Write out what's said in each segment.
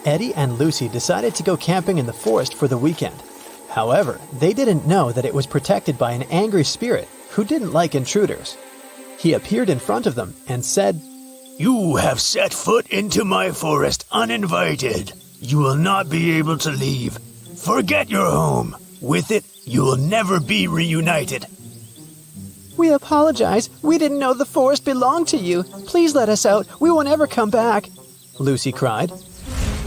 Eddie and Lucy decided to go camping in the forest for the weekend. However, they didn't know that it was protected by an angry spirit who didn't like intruders. He appeared in front of them and said, "You have set foot into my forest uninvited. You will not be able to leave. Forget your home. With it, you will never be reunited." "We apologize. We didn't know the forest belonged to you. Please let us out. We won't ever come back," Lucy cried.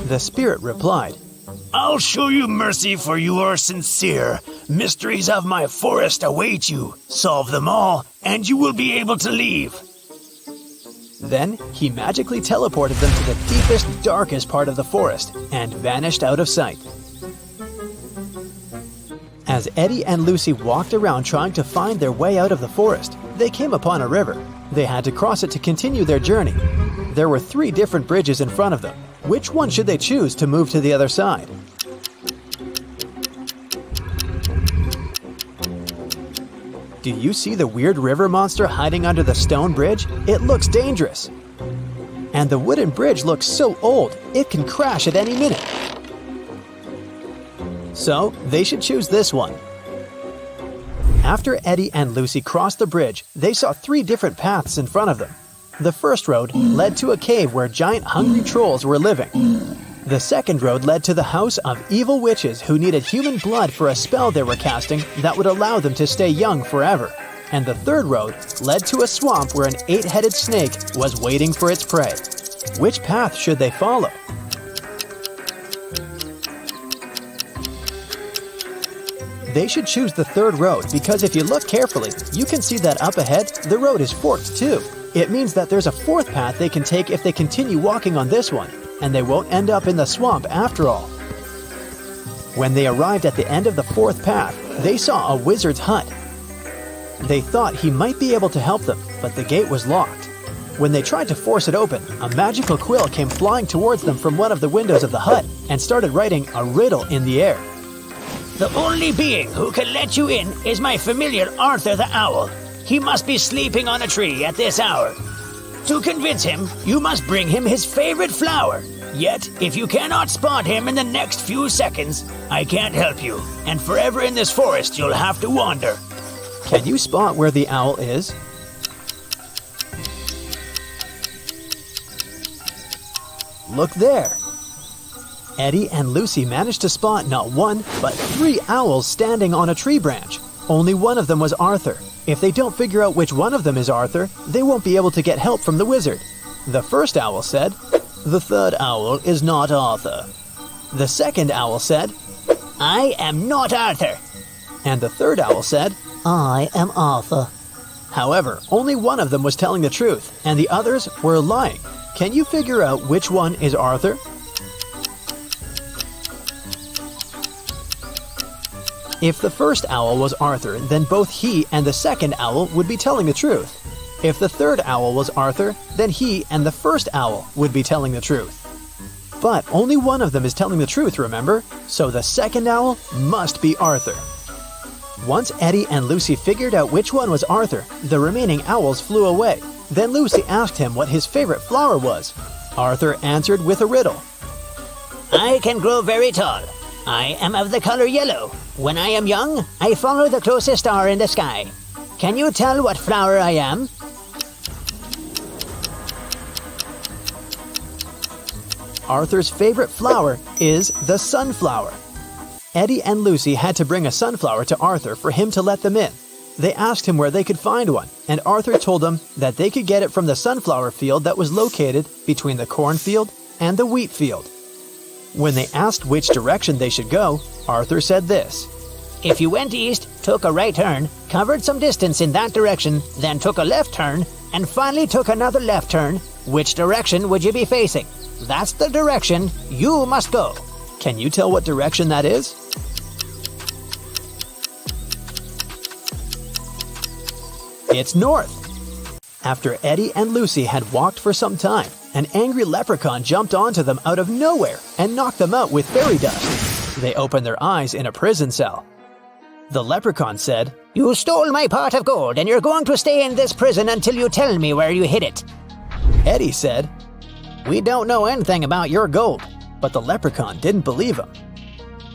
The spirit replied, "I'll show you mercy, for you are sincere. Mysteries of my forest await you. Solve them all, and you will be able to leave." Then he magically teleported them to the deepest, darkest part of the forest and vanished out of sight. As Eddie and Lucy walked around trying to find their way out of the forest, they came upon a river. They had to cross it to continue their journey. There were 3 different bridges in front of them. Which one should they choose to move to the other side? Do you see the weird river monster hiding under the stone bridge? It looks dangerous. And the wooden bridge looks so old, it can crash at any minute. So, they should choose this one. After Eddie and Lucy crossed the bridge, they saw 3 different paths in front of them. The first road led to a cave where giant hungry trolls were living. The second road led to the house of evil witches who needed human blood for a spell they were casting that would allow them to stay young forever. And the third road led to a swamp where an 8-headed snake was waiting for its prey. Which path should they follow? They should choose the third road because if you look carefully, you can see that up ahead, the road is forked too. It means that there's a 4th path they can take if they continue walking on this one, and they won't end up in the swamp after all. When they arrived at the end of the 4th path, they saw a wizard's hut. They thought he might be able to help them, but the gate was locked. When they tried to force it open, a magical quill came flying towards them from one of the windows of the hut and started writing a riddle in the air. "The only being who can let you in is my familiar Arthur the Owl. He must be sleeping on a tree at this hour. To convince him, you must bring him his favorite flower. Yet, if you cannot spot him in the next few seconds, I can't help you, and forever in this forest you'll have to wander." Can you spot where the owl is? Look there! Eddie and Lucy managed to spot not 1, but 3 owls standing on a tree branch. Only one of them was Arthur. If they don't figure out which one of them is Arthur, they won't be able to get help from the wizard. The first owl said, "The third owl is not Arthur." The second owl said, "I am not Arthur." And the third owl said, "I am Arthur." However, only one of them was telling the truth, and the others were lying. Can you figure out which one is Arthur? If the first owl was Arthur, then both he and the second owl would be telling the truth. If the third owl was Arthur, then he and the first owl would be telling the truth. But only one of them is telling the truth, remember? So the second owl must be Arthur. Once Eddie and Lucy figured out which one was Arthur, the remaining owls flew away. Then Lucy asked him what his favorite flower was. Arthur answered with a riddle. "I can grow very tall. I am of the color yellow. When I am young, I follow the closest star in the sky. Can you tell what flower I am?" Arthur's favorite flower is the sunflower. Eddie and Lucy had to bring a sunflower to Arthur for him to let them in. They asked him where they could find one, and Arthur told them that they could get it from the sunflower field that was located between the cornfield and the wheat field. When they asked which direction they should go, Arthur said this. "If you went east, took a right turn, covered some distance in that direction, then took a left turn, and finally took another left turn, which direction would you be facing? That's the direction you must go." Can you tell what direction that is? It's north. After Eddie and Lucy had walked for some time, an angry leprechaun jumped onto them out of nowhere and knocked them out with fairy dust. They opened their eyes in a prison cell. The leprechaun said, "You stole my pot of gold and you're going to stay in this prison until you tell me where you hid it." Eddie said, "We don't know anything about your gold. but the leprechaun didn't believe him.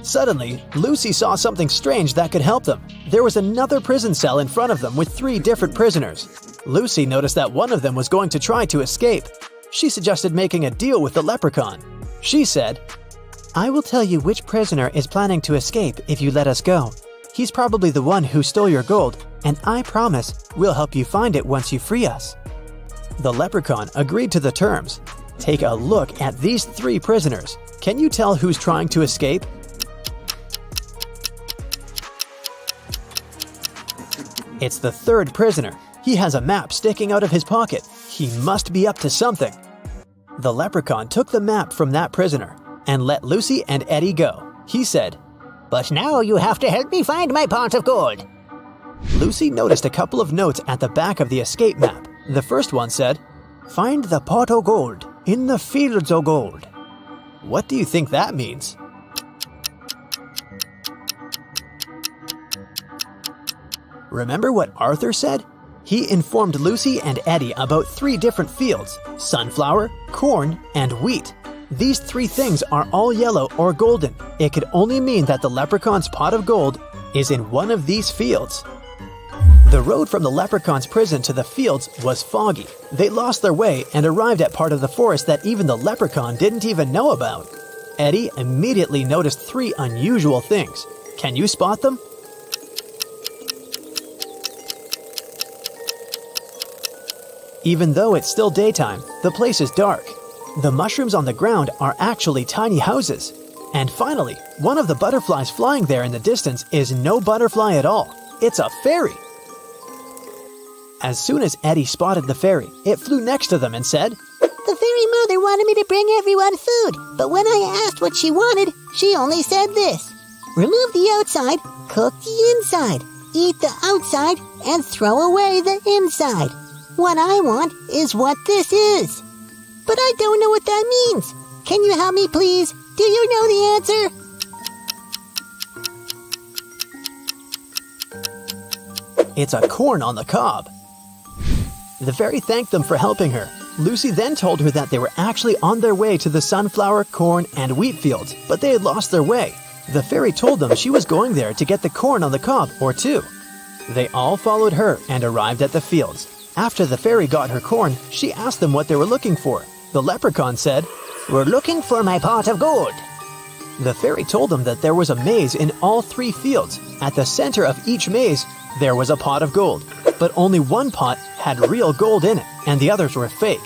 Suddenly, Lucy saw something strange that could help them. There was another prison cell in front of them with 3 different prisoners. Lucy noticed that one of them was going to try to escape. She suggested making a deal with the leprechaun. She said, "I will tell you which prisoner is planning to escape if you let us go. He's probably the one who stole your gold, and I promise we'll help you find it once you free us." The leprechaun agreed to the terms. Take a look at these 3 prisoners. Can you tell who's trying to escape? It's the 3rd prisoner. He has a map sticking out of his pocket. He must be up to something. The leprechaun took the map from that prisoner and let Lucy and Eddie go. He said, "But now you have to help me find my pot of gold." Lucy noticed a couple of notes at the back of the escape map. The first one said, "Find the pot of gold in the fields of gold." What do you think that means? Remember what Arthur said? He informed Lucy and Eddie about 3 different fields: sunflower, corn, and wheat. These 3 things are all yellow or golden. It could only mean that the leprechaun's pot of gold is in one of these fields. The road from the leprechaun's prison to the fields was foggy. They lost their way and arrived at part of the forest that even the leprechaun didn't even know about. Eddie immediately noticed 3 unusual things. Can you spot them? Even though it's still daytime, the place is dark. The mushrooms on the ground are actually tiny houses. And finally, one of the butterflies flying there in the distance is no butterfly at all. It's a fairy. As soon as Eddie spotted the fairy, it flew next to them and said, "The fairy mother wanted me to bring everyone food, but when I asked what she wanted, she only said this: remove the outside, cook the inside, eat the outside, and throw away the inside. What I want is what this is. But I don't know what that means. Can you help me, please? Do you know the answer?" It's a corn on the cob. The fairy thanked them for helping her. Lucy then told her that they were actually on their way to the sunflower, corn, and wheat fields, but they had lost their way. The fairy told them she was going there to get the corn on the cob or 2. They all followed her and arrived at the fields. After the fairy got her corn, she asked them what they were looking for. The leprechaun said, "We're looking for my pot of gold." The fairy told them that there was a maze in all 3 fields. At the center of each maze, there was a pot of gold, but only one pot had real gold in it, and the others were fake.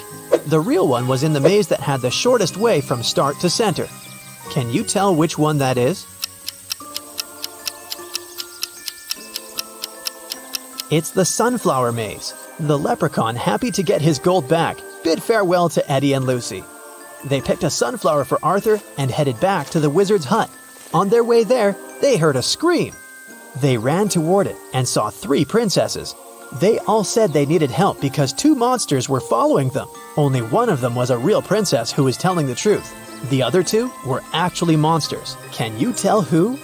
The real one was in the maze that had the shortest way from start to center. Can you tell which one that is? It's the sunflower maze. The leprechaun, happy to get his gold back, bid farewell to Eddie and Lucy. They picked a sunflower for Arthur and headed back to the wizard's hut. On their way there, they heard a scream. They ran toward it and saw 3 princesses. They all said they needed help because 2 monsters were following them. Only one of them was a real princess who was telling the truth. The other 2 were actually monsters. Can you tell who?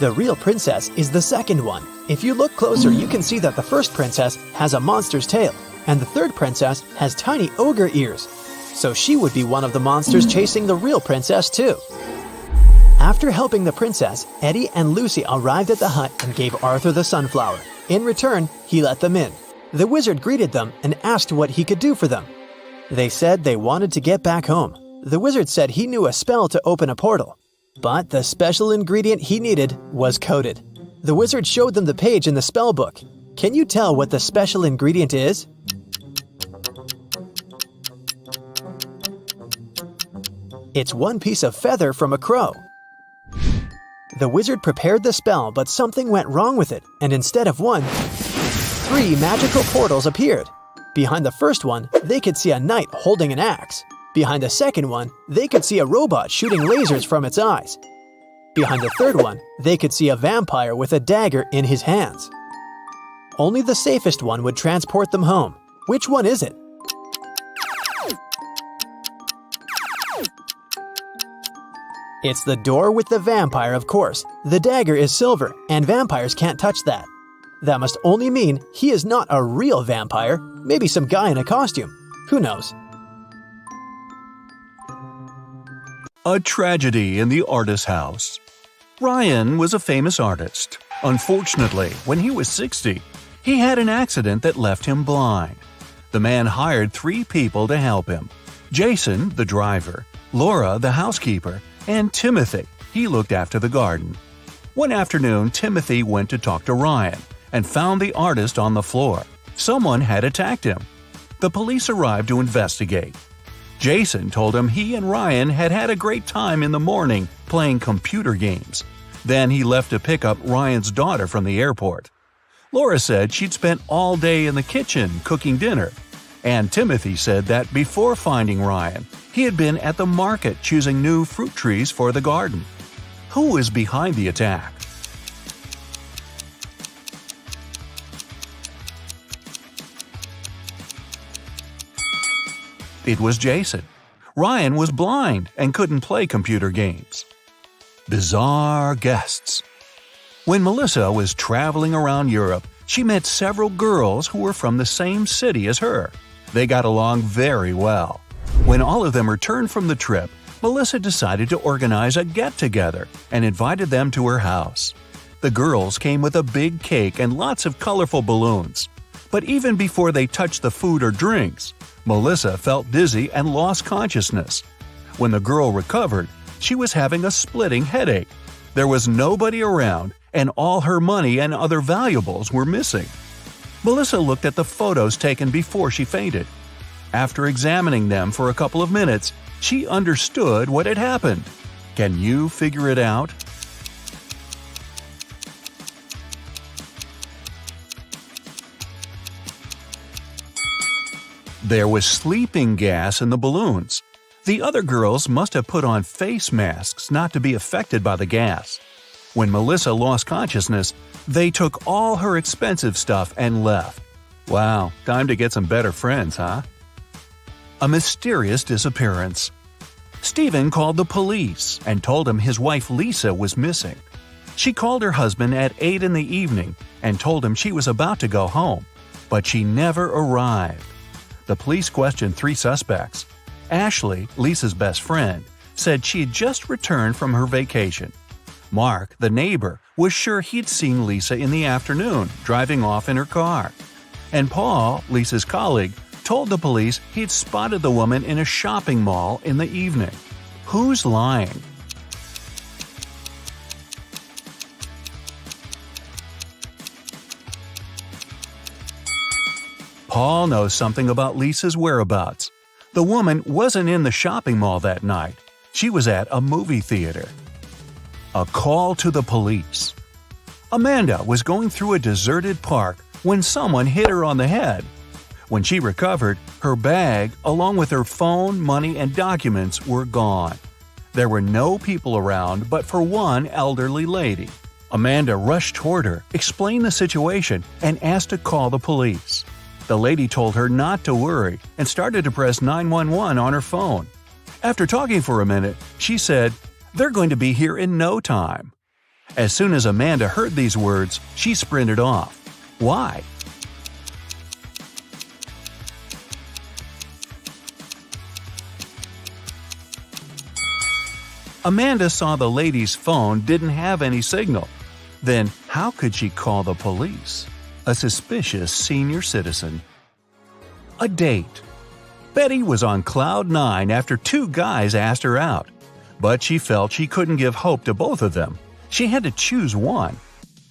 The real princess is the second one. If you look closer, you can see that the first princess has a monster's tail, and the third princess has tiny ogre ears. So she would be one of the monsters chasing the real princess too. After helping the princess, Eddie and Lucy arrived at the hut and gave Arthur the sunflower. In return, he let them in. The wizard greeted them and asked what he could do for them. They said they wanted to get back home. The wizard said he knew a spell to open a portal, but the special ingredient he needed was coded. The wizard showed them the page in the spell book. Can you tell what the special ingredient is? It's one piece of feather from a crow. The wizard prepared the spell, but something went wrong with it, and instead of 1, 3 magical portals appeared. Behind the first one, they could see a knight holding an axe. Behind the second one, they could see a robot shooting lasers from its eyes. Behind the third one, they could see a vampire with a dagger in his hands. Only the safest one would transport them home. Which one is it? It's the door with the vampire, of course. The dagger is silver, and vampires can't touch that. That must only mean he is not a real vampire, maybe some guy in a costume. Who knows? A tragedy in the artist's house. Ryan was a famous artist. Unfortunately, when he was 60, he had an accident that left him blind. The man hired 3 people to help him: Jason, the driver, Laura, the housekeeper, and Timothy. He looked after the garden. One afternoon, Timothy went to talk to Ryan and found the artist on the floor. Someone had attacked him. The police arrived to investigate. Jason told him he and Ryan had had a great time in the morning playing computer games. Then he left to pick up Ryan's daughter from the airport. Laura said she'd spent all day in the kitchen cooking dinner. And Timothy said that before finding Ryan, he had been at the market choosing new fruit trees for the garden. Who is behind the attack? It was Jason. Ryan was blind and couldn't play computer games. Bizarre guests. When Melissa was traveling around Europe, she met several girls who were from the same city as her. They got along very well. When all of them returned from the trip, Melissa decided to organize a get-together and invited them to her house. The girls came with a big cake and lots of colorful balloons. But even before they touched the food or drinks, Melissa felt dizzy and lost consciousness. When the girl recovered, she was having a splitting headache. There was nobody around, and all her money and other valuables were missing. Melissa looked at the photos taken before she fainted. After examining them for a couple of minutes, she understood what had happened. Can you figure it out? There was sleeping gas in the balloons. The other girls must have put on face masks not to be affected by the gas. When Melissa lost consciousness, they took all her expensive stuff and left. Wow, time to get some better friends, huh? A mysterious disappearance. Stephen called the police and told him his wife Lisa was missing. She called her husband at 8 in the evening and told him she was about to go home, but she never arrived. The police questioned 3 suspects. Ashley, Lisa's best friend, said she had just returned from her vacation. Mark, the neighbor, was sure he'd seen Lisa in the afternoon, driving off in her car. And Paul, Lisa's colleague, told the police he'd spotted the woman in a shopping mall in the evening. Who's lying? Paul knows something about Lisa's whereabouts. The woman wasn't in the shopping mall that night. She was at a movie theater. A call to the police. Amanda was going through a deserted park when someone hit her on the head. When she recovered, her bag, along with her phone, money, and documents, were gone. There were no people around but for one elderly lady. Amanda rushed toward her, explained the situation, and asked to call the police. The lady told her not to worry and started to press 911 on her phone. After talking for a minute, she said, "They're going to be here in no time." As soon as Amanda heard these words, she sprinted off. Why? Amanda saw the lady's phone didn't have any signal. Then how could she call the police? A suspicious senior citizen. A date. Betty was on cloud 9 after 2 guys asked her out. But she felt she couldn't give hope to both of them. She had to choose one.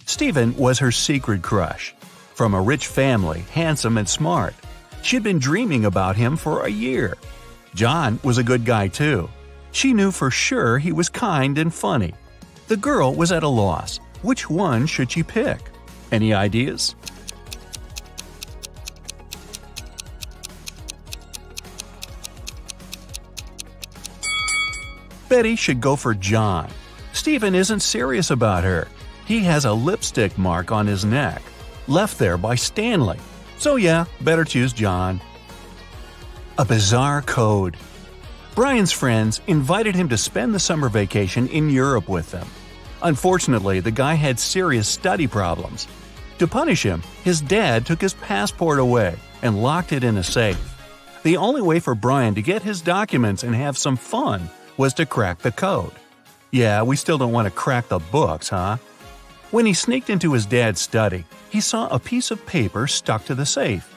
Stephen was her secret crush. From a rich family, handsome and smart. She'd been dreaming about him for a year. John was a good guy too. She knew for sure he was kind and funny. The girl was at a loss. Which one should she pick? Any ideas? Betty should go for John. Stephen isn't serious about her. He has a lipstick mark on his neck, left there by Stanley. So yeah, better choose John. A bizarre code. Brian's friends invited him to spend the summer vacation in Europe with them. Unfortunately, the guy had serious study problems. To punish him, his dad took his passport away and locked it in a safe. The only way for Brian to get his documents and have some fun was to crack the code. Yeah, we still don't want to crack the books, huh? When he sneaked into his dad's study, he saw a piece of paper stuck to the safe.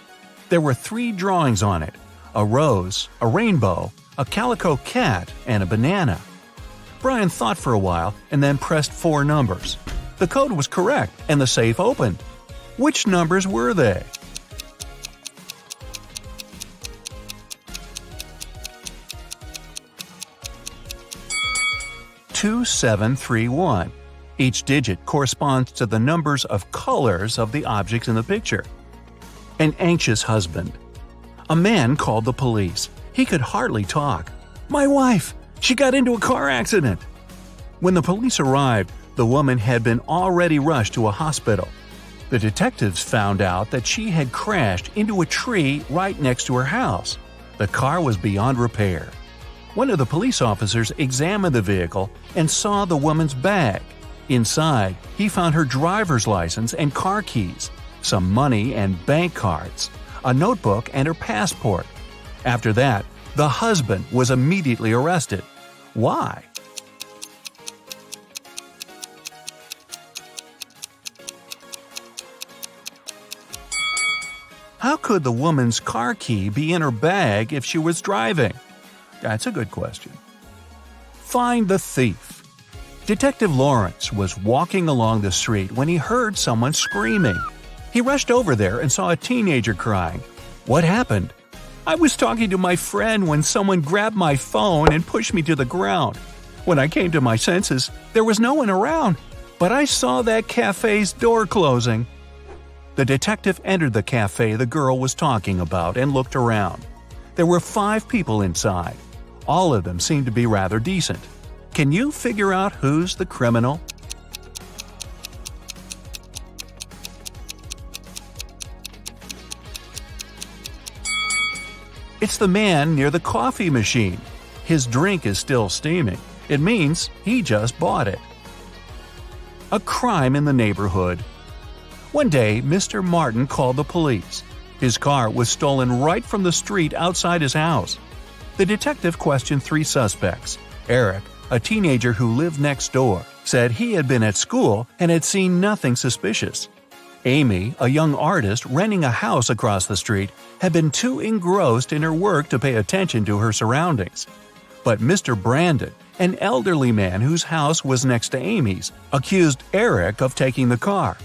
There were 3 drawings on it: a rose, a rainbow, a calico cat, and a banana. Brian thought for a while and then pressed 4 numbers. The code was correct and the safe opened. Which numbers were they? "2731. Each digit corresponds to the numbers of colors of the objects in the picture. An anxious husband. A man called the police. He could hardly talk. "My wife! She got into a car accident!" When the police arrived, the woman had been already rushed to a hospital. The detectives found out that she had crashed into a tree right next to her house. The car was beyond repair. One of the police officers examined the vehicle and saw the woman's bag. Inside, he found her driver's license and car keys, some money and bank cards, a notebook and her passport. After that, the husband was immediately arrested. Why? How could the woman's car key be in her bag if she was driving? That's a good question. Find the thief. Detective Lawrence was walking along the street when he heard someone screaming. He rushed over there and saw a teenager crying. What happened? "I was talking to my friend when someone grabbed my phone and pushed me to the ground. When I came to my senses, there was no one around, but I saw that cafe's door closing." The detective entered the cafe the girl was talking about and looked around. There were 5 people inside. All of them seemed to be rather decent. Can you figure out who's the criminal? It's the man near the coffee machine. His drink is still steaming. It means he just bought it. A crime in the neighborhood. One day, Mr. Martin called the police. His car was stolen right from the street outside his house. The detective questioned 3 suspects. Eric, a teenager who lived next door, said he had been at school and had seen nothing suspicious. Amy, a young artist renting a house across the street, had been too engrossed in her work to pay attention to her surroundings. But Mr. Brandon, an elderly man whose house was next to Amy's, accused Eric of taking the car.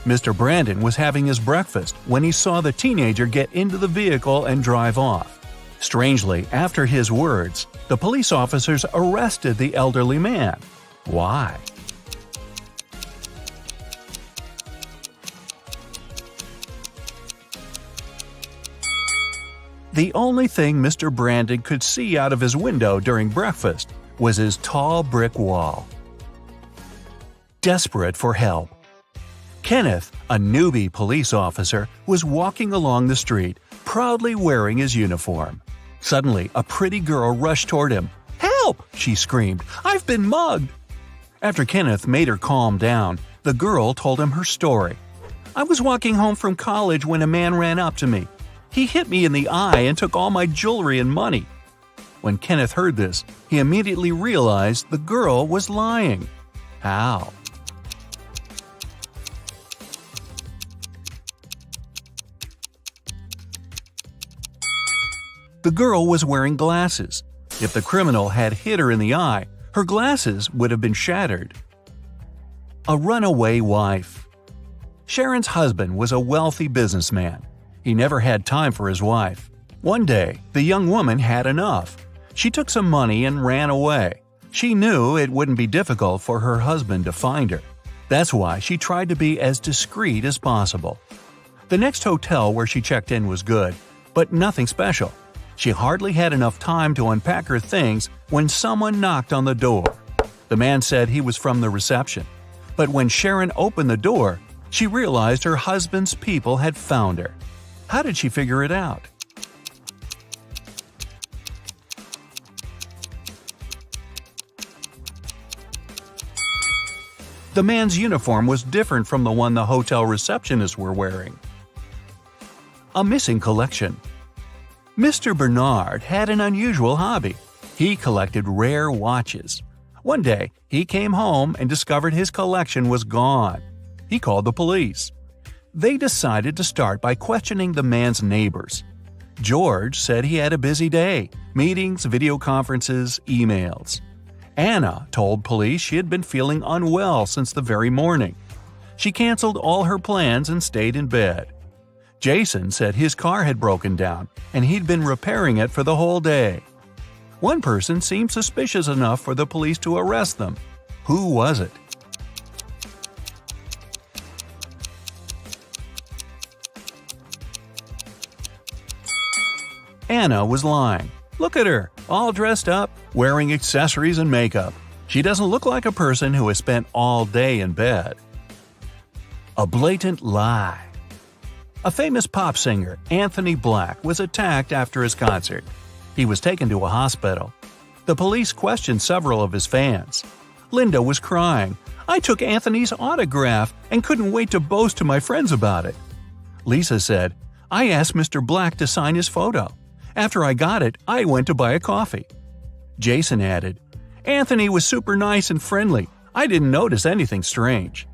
Mr. Brandon was having his breakfast when he saw the teenager get into the vehicle and drive off. Strangely, after his words, the police officers arrested the elderly man. Why? The only thing Mr. Brandon could see out of his window during breakfast was his tall brick wall. Desperate for help. Kenneth, a newbie police officer, was walking along the street, proudly wearing his uniform. Suddenly, a pretty girl rushed toward him. "Help!" she screamed. "I've been mugged!" After Kenneth made her calm down, the girl told him her story. "I was walking home from college when a man ran up to me. He hit me in the eye and took all my jewelry and money." When Kenneth heard this, he immediately realized the girl was lying. How? The girl was wearing glasses. If the criminal had hit her in the eye, her glasses would have been shattered. A runaway wife. Sharon's husband was a wealthy businessman. He never had time for his wife. One day, the young woman had enough. She took some money and ran away. She knew it wouldn't be difficult for her husband to find her. That's why she tried to be as discreet as possible. The next hotel where she checked in was good, but nothing special. She hardly had enough time to unpack her things when someone knocked on the door. The man said he was from the reception. But when Sharon opened the door, she realized her husband's people had found her. How did she figure it out? The man's uniform was different from the one the hotel receptionists were wearing. A missing collection. Mr. Bernard had an unusual hobby. He collected rare watches. One day, he came home and discovered his collection was gone. He called the police. They decided to start by questioning the man's neighbors. George said he had a busy day – meetings, video conferences, emails. Anna told police she had been feeling unwell since the very morning. She canceled all her plans and stayed in bed. Jason said his car had broken down and he'd been repairing it for the whole day. One person seemed suspicious enough for the police to arrest them. Who was it? Anna was lying. Look at her, all dressed up, wearing accessories and makeup. She doesn't look like a person who has spent all day in bed. A blatant lie. A famous pop singer, Anthony Black, was attacked after his concert. He was taken to a hospital. The police questioned several of his fans. Linda was crying. "I took Anthony's autograph and couldn't wait to boast to my friends about it." Lisa said, "I asked Mr. Black to sign his photo. After I got it, I went to buy a coffee." Jason added, "Anthony was super nice and friendly. I didn't notice anything strange."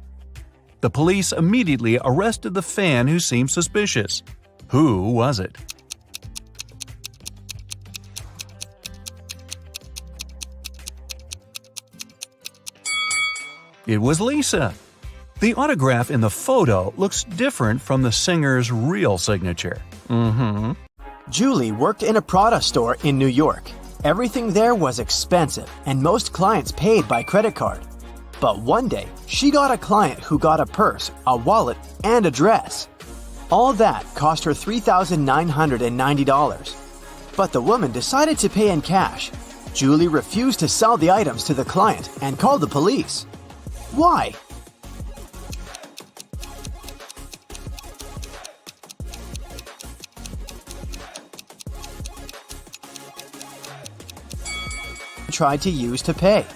The police immediately arrested the fan who seemed suspicious. Who was it? It was Lisa. The autograph in the photo looks different from the singer's real signature. Julie worked in a Prada store in New York. Everything there was expensive, and most clients paid by credit card. But one day, she got a client who got a purse, a wallet, and a dress. All that cost her $3,990. But the woman decided to pay in cash. Julie refused to sell the items to the client and called the police. Why? Tried to use to pay.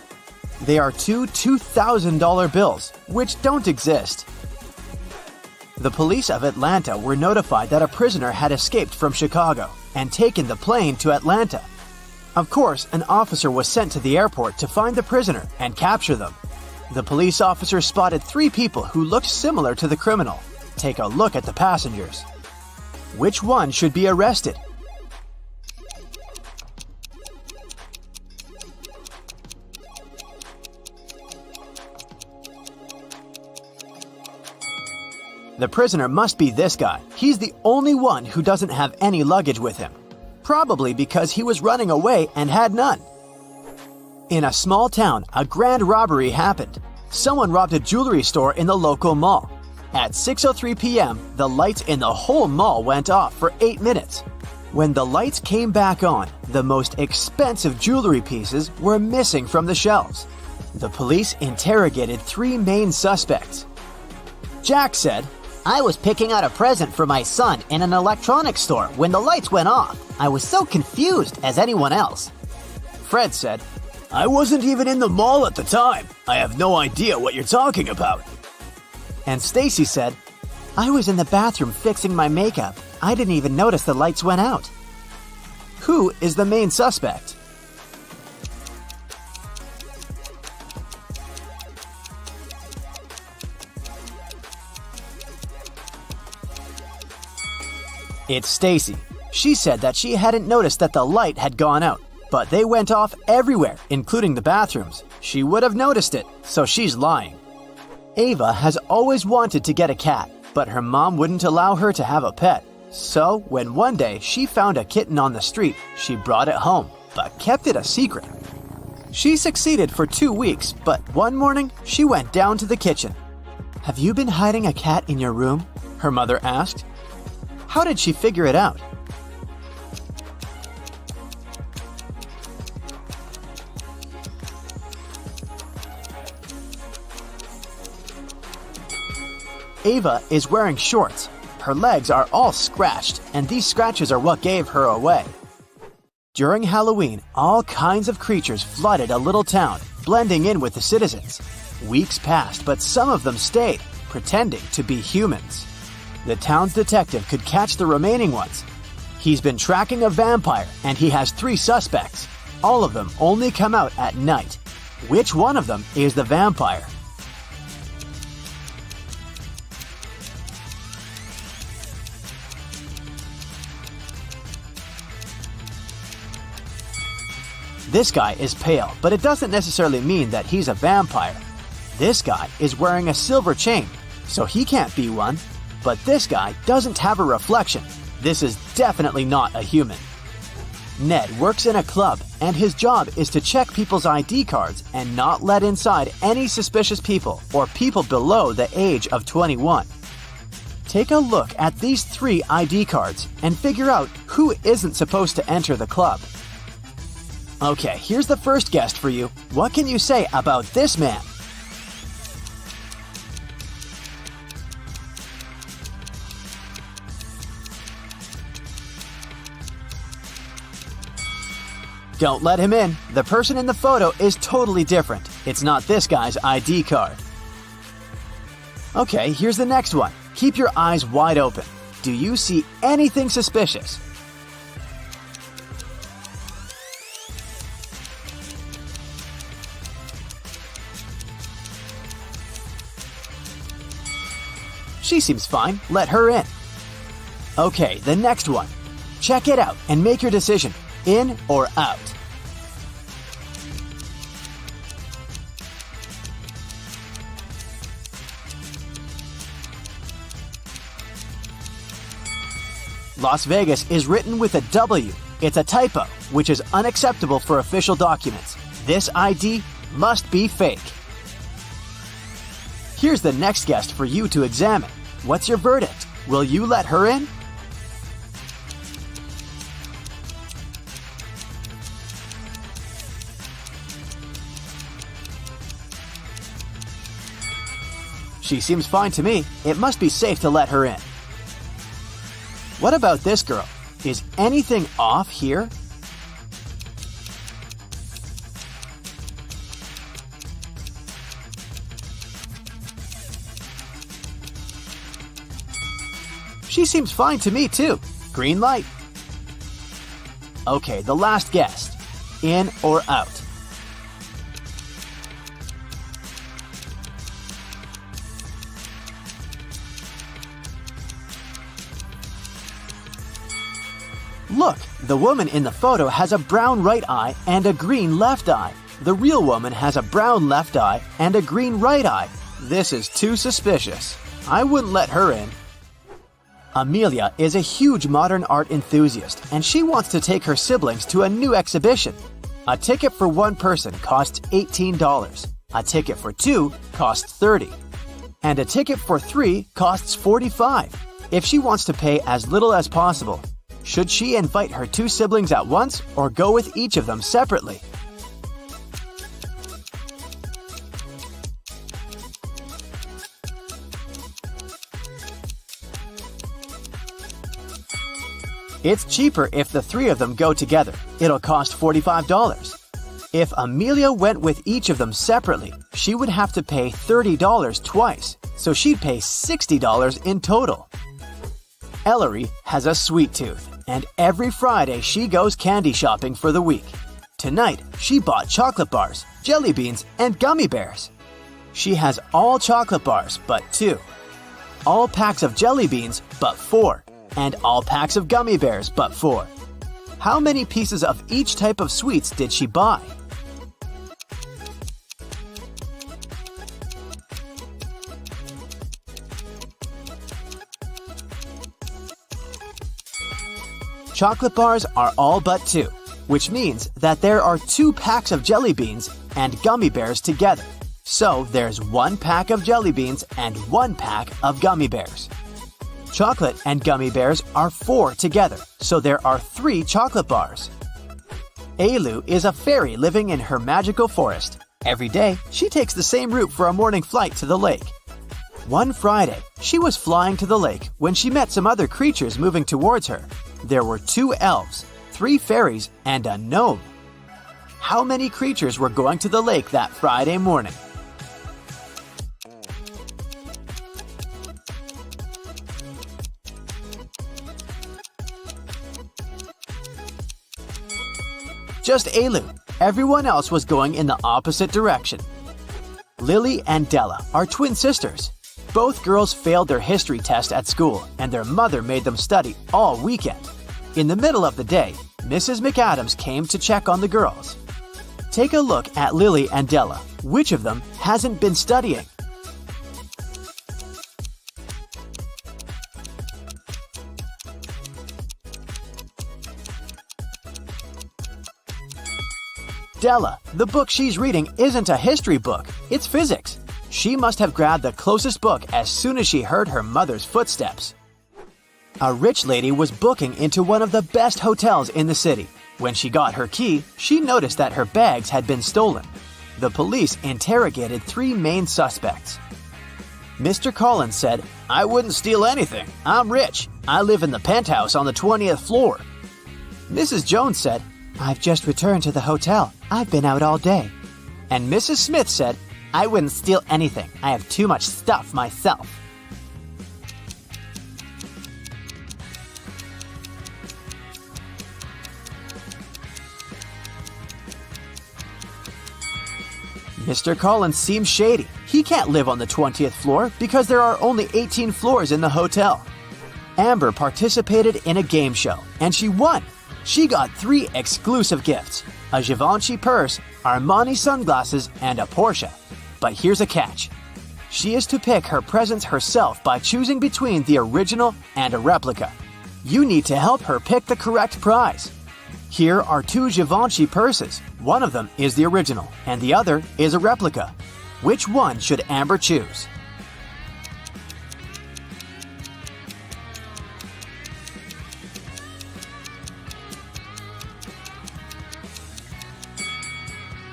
They are two $2,000 bills, which don't exist. The police of Atlanta were notified that a prisoner had escaped from Chicago and taken the plane to Atlanta. Of course, an officer was sent to the airport to find the prisoner and capture them. The police officer spotted 3 people who looked similar to the criminal. Take a look at the passengers. Which one should be arrested? The prisoner must be this guy. He's the only one who doesn't have any luggage with him. Probably because he was running away and had none. In a small town, a grand robbery happened. Someone robbed a jewelry store in the local mall. At 6:03 p.m., the lights in the whole mall went off for 8 minutes. When the lights came back on, the most expensive jewelry pieces were missing from the shelves. The police interrogated 3 main suspects. Jack said, I was picking out a present for my son in an electronics store when the lights went off. I was so confused as anyone else. Fred said, I wasn't even in the mall at the time. I have no idea what you're talking about. And Stacy said, I was in the bathroom fixing my makeup. I didn't even notice the lights went out. Who is the main suspect? It's Stacy. She said that she hadn't noticed that the light had gone out, but they went off everywhere, including the bathrooms. She would have noticed it, so she's lying. Ava has always wanted to get a cat, but her mom wouldn't allow her to have a pet. So, when one day she found a kitten on the street, she brought it home, but kept it a secret. She succeeded for 2 weeks, but one morning she went down to the kitchen. Have you been hiding a cat in your room? Her mother asked. How did she figure it out? Ava is wearing shorts. Her legs are all scratched, and these scratches are what gave her away. During Halloween, all kinds of creatures flooded a little town, blending in with the citizens. Weeks passed, but some of them stayed, pretending to be humans. The town's detective could catch the remaining ones. He's been tracking a vampire, and he has 3 suspects. All of them only come out at night. Which one of them is the vampire? This guy is pale, but it doesn't necessarily mean that he's a vampire. This guy is wearing a silver chain, so he can't be one. But this guy doesn't have a reflection. This is definitely not a human. Ned works in a club, and his job is to check people's ID cards and not let inside any suspicious people or people below the age of 21. Take a look at these 3 ID cards and figure out who isn't supposed to enter the club. Okay, here's the first guest for you. What can you say about this man? Don't let him in. The person in the photo is totally different. It's not this guy's ID card. Okay, here's the next one. Keep your eyes wide open. Do you see anything suspicious? She seems fine. Let her in. Okay, the next one. Check it out and make your decision. In or out? Las Vegas is written with a W. It's a typo, which is unacceptable for official documents. This ID must be fake. Here's the next guest for you to examine. What's your verdict? Will you let her in? She seems fine to me. It must be safe to let her in. What about this girl? Is anything off here? She seems fine to me too. Green light. Okay, the last guest. In or out? Look, the woman in the photo has a brown right eye and a green left eye. The real woman has a brown left eye and a green right eye. This is too suspicious. I wouldn't let her in. Amelia is a huge modern art enthusiast, and she wants to take her siblings to a new exhibition. A ticket for one person costs $18. A ticket for 2 costs $30. And a ticket for 3 costs $45. If she wants to pay as little as possible, should she invite her 2 siblings at once or go with each of them separately? It's cheaper if the 3 of them go together. It'll cost $45. If Amelia went with each of them separately, she would have to pay $30 twice, so she'd pay $60 in total. Ellery has a sweet tooth, and every Friday she goes candy shopping for the week. Tonight, she bought chocolate bars, jelly beans, and gummy bears. She has all chocolate bars but 2, all packs of jelly beans but 4, and all packs of gummy bears but 4. How many pieces of each type of sweets did she buy? Chocolate bars are all but 2, which means that there are 2 packs of jelly beans and gummy bears together. So there's 1 pack of jelly beans and 1 pack of gummy bears. Chocolate and gummy bears are 4 together, so there are 3 chocolate bars. Ailu is a fairy living in her magical forest. Every day, she takes the same route for a morning flight to the lake. One Friday, she was flying to the lake when she met some other creatures moving towards her. There were 2 elves, 3 fairies, and a gnome. How many creatures were going to the lake that Friday morning? just Elu. Everyone else was going in the opposite direction. Lily and Della are twin sisters. Both girls failed their history test at school, and their mother made them study all weekend. In the middle of the day, Mrs. McAdams came to check on the girls. Take a look at Lily and Della. Which of them hasn't been studying? Della, the book she's reading isn't a history book, it's physics. She must have grabbed the closest book as soon as she heard her mother's footsteps. A rich lady was booking into one of the best hotels in the city. When she got her key, she noticed that her bags had been stolen. The police interrogated 3 main suspects. Mr. Collins said, "I wouldn't steal anything. I'm rich. I live in the penthouse on the 20th floor." Mrs. Jones said, "I've just returned to the hotel. I've been out all day." And Mrs. Smith said, "I wouldn't steal anything. I have too much stuff myself." Mr. Collins seems shady. He can't live on the 20th floor because there are only 18 floors in the hotel. Amber participated in a game show, and she won. She got 3 exclusive gifts: a Givenchy purse, Armani sunglasses, and a Porsche. But here's a catch. She is to pick her presents herself by choosing between the original and a replica. You need to help her pick the correct prize. Here are 2 Givenchy purses. One of them is the original, and the other is a replica. Which one should Amber choose?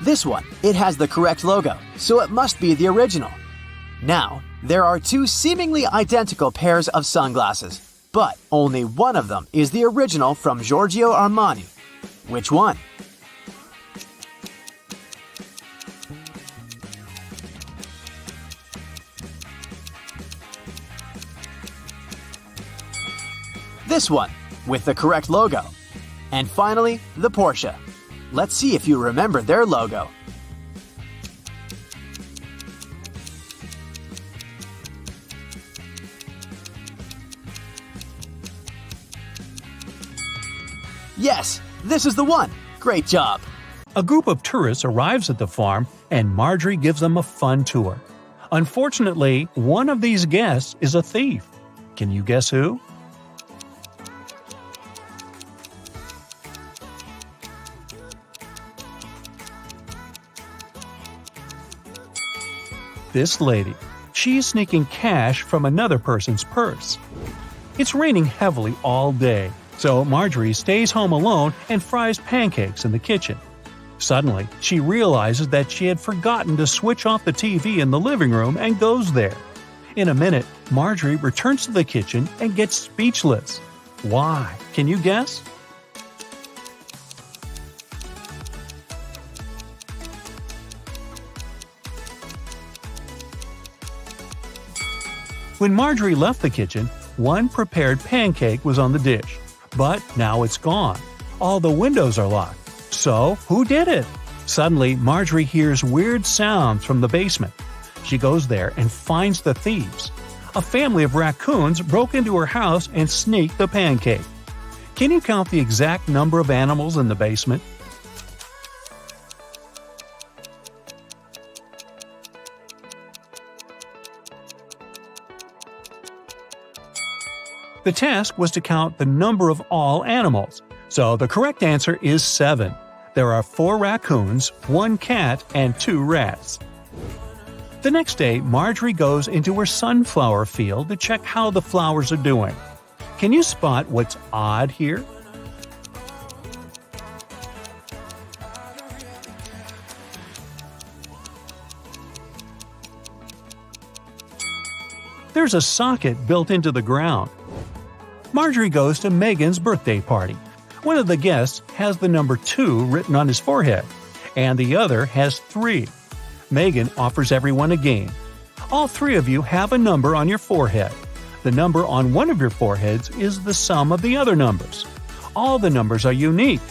This one. It has the correct logo, so it must be the original. Now, there are 2 seemingly identical pairs of sunglasses, but only one of them is the original from Giorgio Armani. Which one? This one, with the correct logo. And finally, the Porsche. Let's see if you remember their logo. Yes, this is the one. Great job. A group of tourists arrives at the farm and Marjorie gives them a fun tour. Unfortunately, one of these guests is a thief. Can you guess who? This lady. She's sneaking cash from another person's purse. It's raining heavily all day, so Marjorie stays home alone and fries pancakes in the kitchen. Suddenly, she realizes that she had forgotten to switch off the TV in the living room and goes there. In a minute, Marjorie returns to the kitchen and gets speechless. Why? Can you guess? When Marjorie left the kitchen, one prepared pancake was on the dish. But now it's gone. All the windows are locked. So, who did it? Suddenly, Marjorie hears weird sounds from the basement. She goes there and finds the thieves. A family of raccoons broke into her house and sneaked the pancake. Can you count the exact number of animals in the basement? The task was to count the number of all animals, so the correct answer is 7. There are 4 raccoons, 1 cat, and 2 rats. The next day, Marjorie goes into her sunflower field to check how the flowers are doing. Can you spot what's odd here? There's a socket built into the ground. Marjorie goes to Megan's birthday party. One of the guests has the number 2 written on his forehead, and the other has 3. Megan offers everyone a game. All 3 of you have a number on your forehead. The number on one of your foreheads is the sum of the other numbers. All the numbers are unique.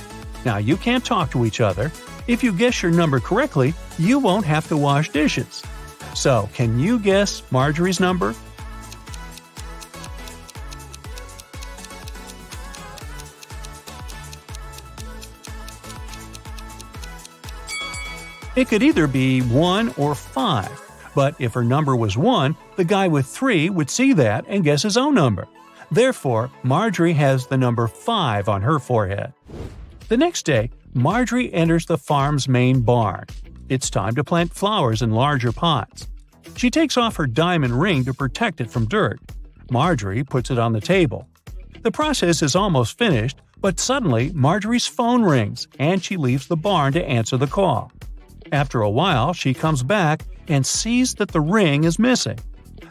Now, you can't talk to each other. If you guess your number correctly, you won't have to wash dishes. So, can you guess Marjorie's number? It could either be 1 or 5. But if her number was 1, the guy with 3 would see that and guess his own number. Therefore, Marjorie has the number 5 on her forehead. The next day, Marjorie enters the farm's main barn. It's time to plant flowers in larger pots. She takes off her diamond ring to protect it from dirt. Marjorie puts it on the table. The process is almost finished, but suddenly Marjorie's phone rings and she leaves the barn to answer the call. After a while, she comes back and sees that the ring is missing.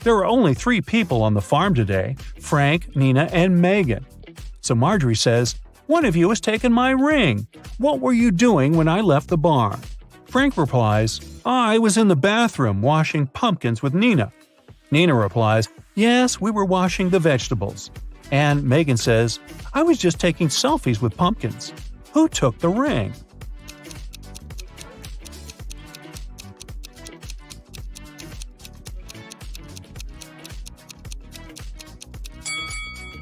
There are only 3 people on the farm today: Frank, Nina, and Megan. So Marjorie says, "One of you has taken my ring. What were you doing when I left the barn?" Frank replies, "I was in the bathroom washing pumpkins with Nina." Nina replies, "Yes, we were washing the vegetables." And Megan says, "I was just taking selfies with pumpkins. Who took the ring?"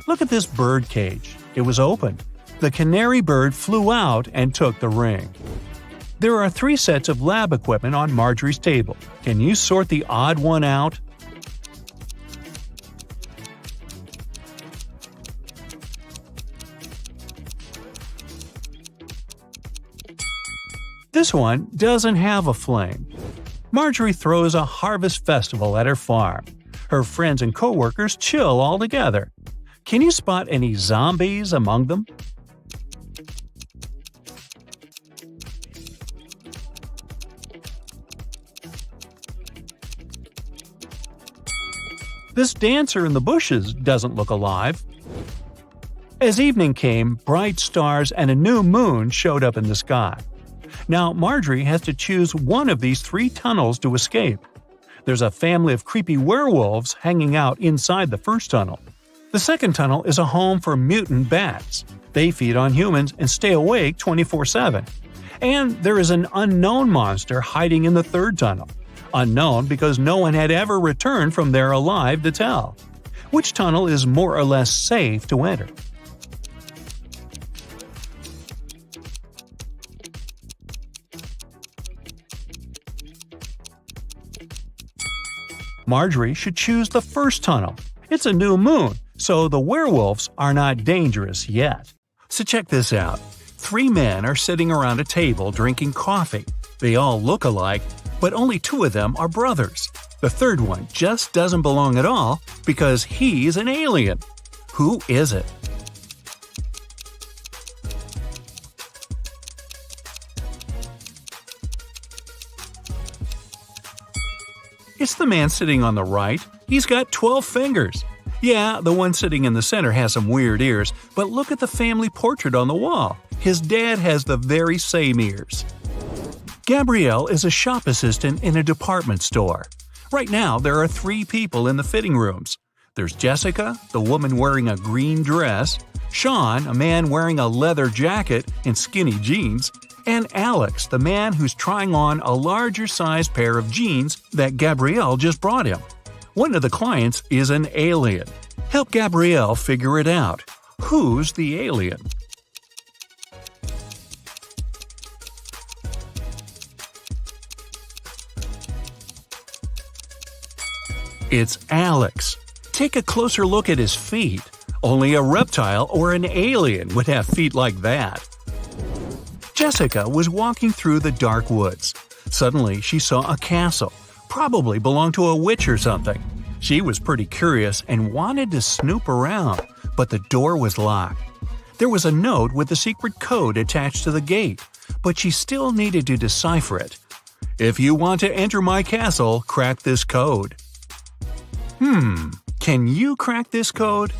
Look at this bird cage. It was opened. The canary bird flew out and took the ring. There are 3 sets of lab equipment on Marjorie's table. Can you sort the odd one out? This one doesn't have a flame. Marjorie throws a harvest festival at her farm. Her friends and coworkers chill all together. Can you spot any zombies among them? This dancer in the bushes doesn't look alive. As evening came, bright stars and a new moon showed up in the sky. Now Marjorie has to choose one of these 3 tunnels to escape. There's a family of creepy werewolves hanging out inside the first tunnel. The second tunnel is a home for mutant bats. They feed on humans and stay awake 24/7. And there is an unknown monster hiding in the third tunnel. Unknown because no one had ever returned from there alive to tell. Which tunnel is more or less safe to enter? Marjorie should choose the first tunnel. It's a new moon, so the werewolves are not dangerous yet. So check this out. 3 men are sitting around a table drinking coffee. They all look alike, but only 2 of them are brothers. The third one just doesn't belong at all because he's an alien. Who is it? It's the man sitting on the right. He's got 12 fingers. Yeah, the one sitting in the center has some weird ears, but look at the family portrait on the wall. His dad has the very same ears. Gabrielle is a shop assistant in a department store. Right now, there are 3 people in the fitting rooms. There's Jessica, the woman wearing a green dress, Sean, a man wearing a leather jacket and skinny jeans, and Alex, the man who's trying on a larger-sized pair of jeans that Gabrielle just brought him. One of the clients is an alien. Help Gabrielle figure it out. Who's the alien? It's Alex. Take a closer look at his feet. Only a reptile or an alien would have feet like that. Jessica was walking through the dark woods. Suddenly, she saw a castle. Probably belonged to a witch or something. She was pretty curious and wanted to snoop around, but the door was locked. There was a note with a secret code attached to the gate, but she still needed to decipher it. If you want to enter my castle, crack this code. Can you crack this code?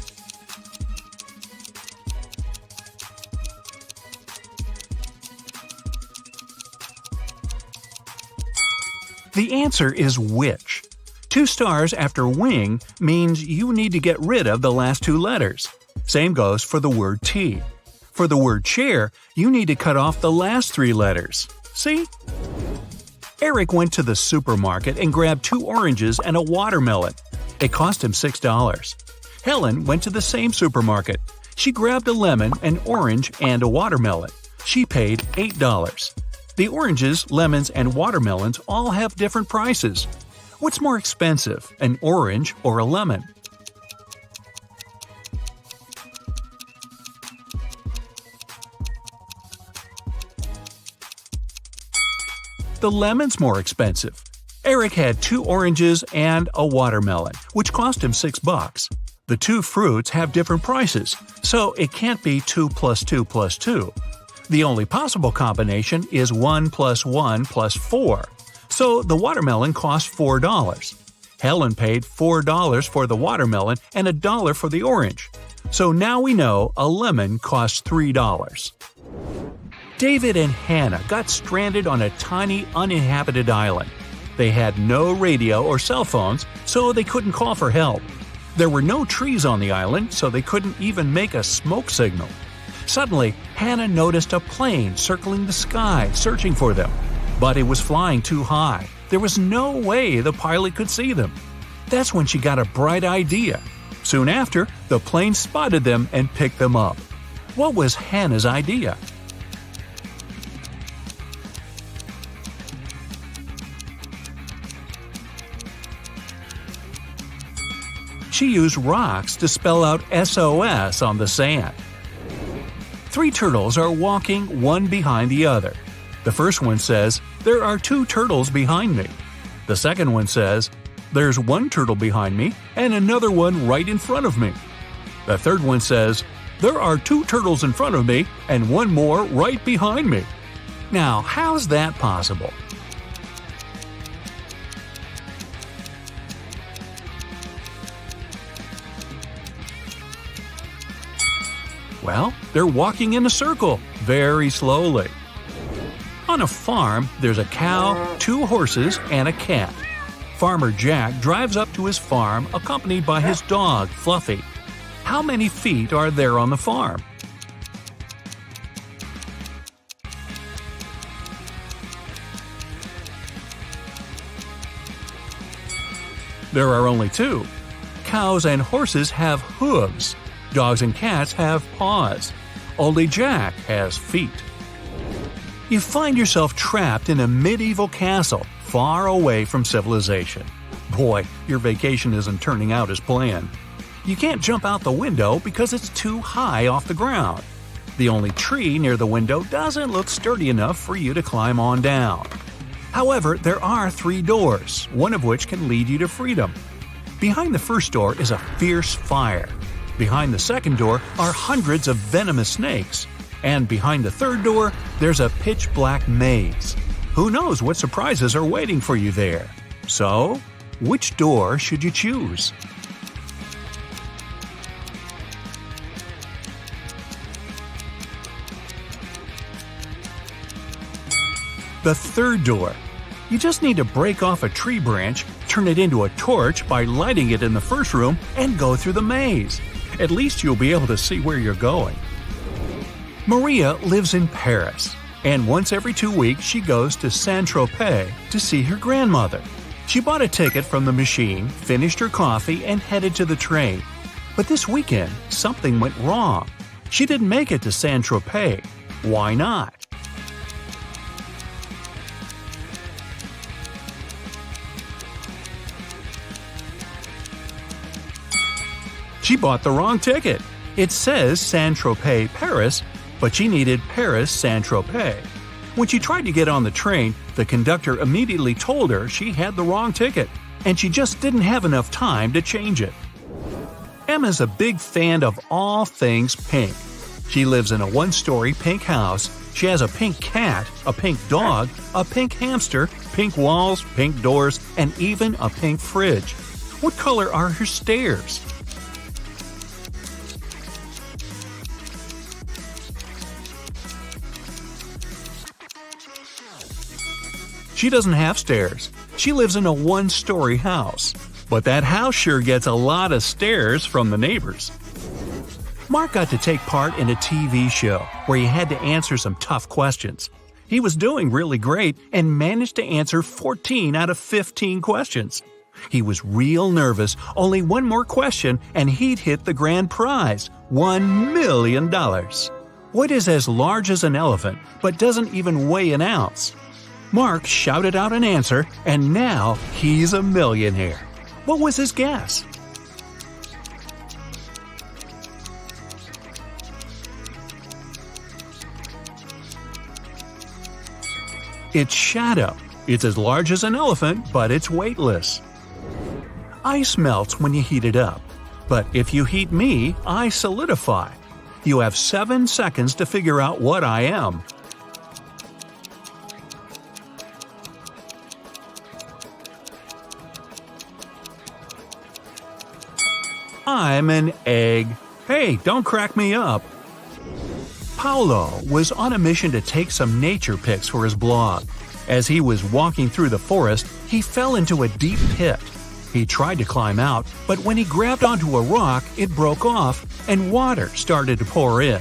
The answer is witch. 2 stars after wing means you need to get rid of the last 2 letters. Same goes for the word T. For the word chair, you need to cut off the last 3 letters. See? Eric went to the supermarket and grabbed 2 oranges and a watermelon. It cost him $6. Helen went to the same supermarket. She grabbed a lemon, an orange, and a watermelon. She paid $8. The oranges, lemons, and watermelons all have different prices. What's more expensive, an orange or a lemon? The lemon's more expensive. Eric had 2 oranges and a watermelon, which cost him $6. The 2 fruits have different prices, so it can't be 2 plus 2 plus 2. The only possible combination is 1 plus 1 plus 4. So the watermelon cost $4. Helen paid $4 for the watermelon and $1 for the orange. So now we know a lemon costs $3. David and Hannah got stranded on a tiny, uninhabited island. They had no radio or cell phones, so they couldn't call for help. There were no trees on the island, so they couldn't even make a smoke signal. Suddenly, Hannah noticed a plane circling the sky, searching for them. But it was flying too high. There was no way the pilot could see them. That's when she got a bright idea. Soon after, the plane spotted them and picked them up. What was Hannah's idea? She used rocks to spell out SOS on the sand. 3 turtles are walking one behind the other. The first one says, "There are 2 turtles behind me." The second one says, "There's 1 turtle behind me and another one right in front of me." The third one says, "There are 2 turtles in front of me and 1 more right behind me." Now, how's that possible? Well, they're walking in a circle, very slowly. On a farm, there's a cow, 2 horses, and a cat. Farmer Jack drives up to his farm accompanied by his dog, Fluffy. How many feet are there on the farm? There are only 2. Cows and horses have hooves. Dogs and cats have paws. Only Jack has feet. You find yourself trapped in a medieval castle, far away from civilization. Boy, your vacation isn't turning out as planned. You can't jump out the window because it's too high off the ground. The only tree near the window doesn't look sturdy enough for you to climb on down. However, there are 3 doors, one of which can lead you to freedom. Behind the first door is a fierce fire. Behind the second door are hundreds of venomous snakes. And behind the third door, there's a pitch-black maze. Who knows what surprises are waiting for you there? So, which door should you choose? The third door. You just need to break off a tree branch, turn it into a torch by lighting it in the first room, and go through the maze. At least you'll be able to see where you're going. Maria lives in Paris, and once every 2 weeks she goes to Saint-Tropez to see her grandmother. She bought a ticket from the machine, finished her coffee, and headed to the train. But this weekend, something went wrong. She didn't make it to Saint-Tropez. Why not? She bought the wrong ticket. It says Saint-Tropez, Paris, but she needed Paris, Saint-Tropez. When she tried to get on the train, the conductor immediately told her she had the wrong ticket, and she just didn't have enough time to change it. Emma's a big fan of all things pink. She lives in a 1-story pink house. She has a pink cat, a pink dog, a pink hamster, pink walls, pink doors, and even a pink fridge. What color are her stairs? She doesn't have stairs. She lives in a 1-story house. But that house sure gets a lot of stares from the neighbors. Mark got to take part in a TV show where he had to answer some tough questions. He was doing really great and managed to answer 14 out of 15 questions. He was real nervous, only one more question and he'd hit the grand prize, $1 million. What is as large as an elephant but doesn't even weigh an ounce? Mark shouted out an answer and now he's a millionaire. What was his guess? It's shadow. It's as large as an elephant, but it's weightless. Ice melts when you heat it up. But if you heat me, I solidify. You have 7 seconds to figure out what I am. I'm an egg. Hey, don't crack me up. Paolo was on a mission to take some nature pics for his blog. As he was walking through the forest, he fell into a deep pit. He tried to climb out, but when he grabbed onto a rock, it broke off and water started to pour in.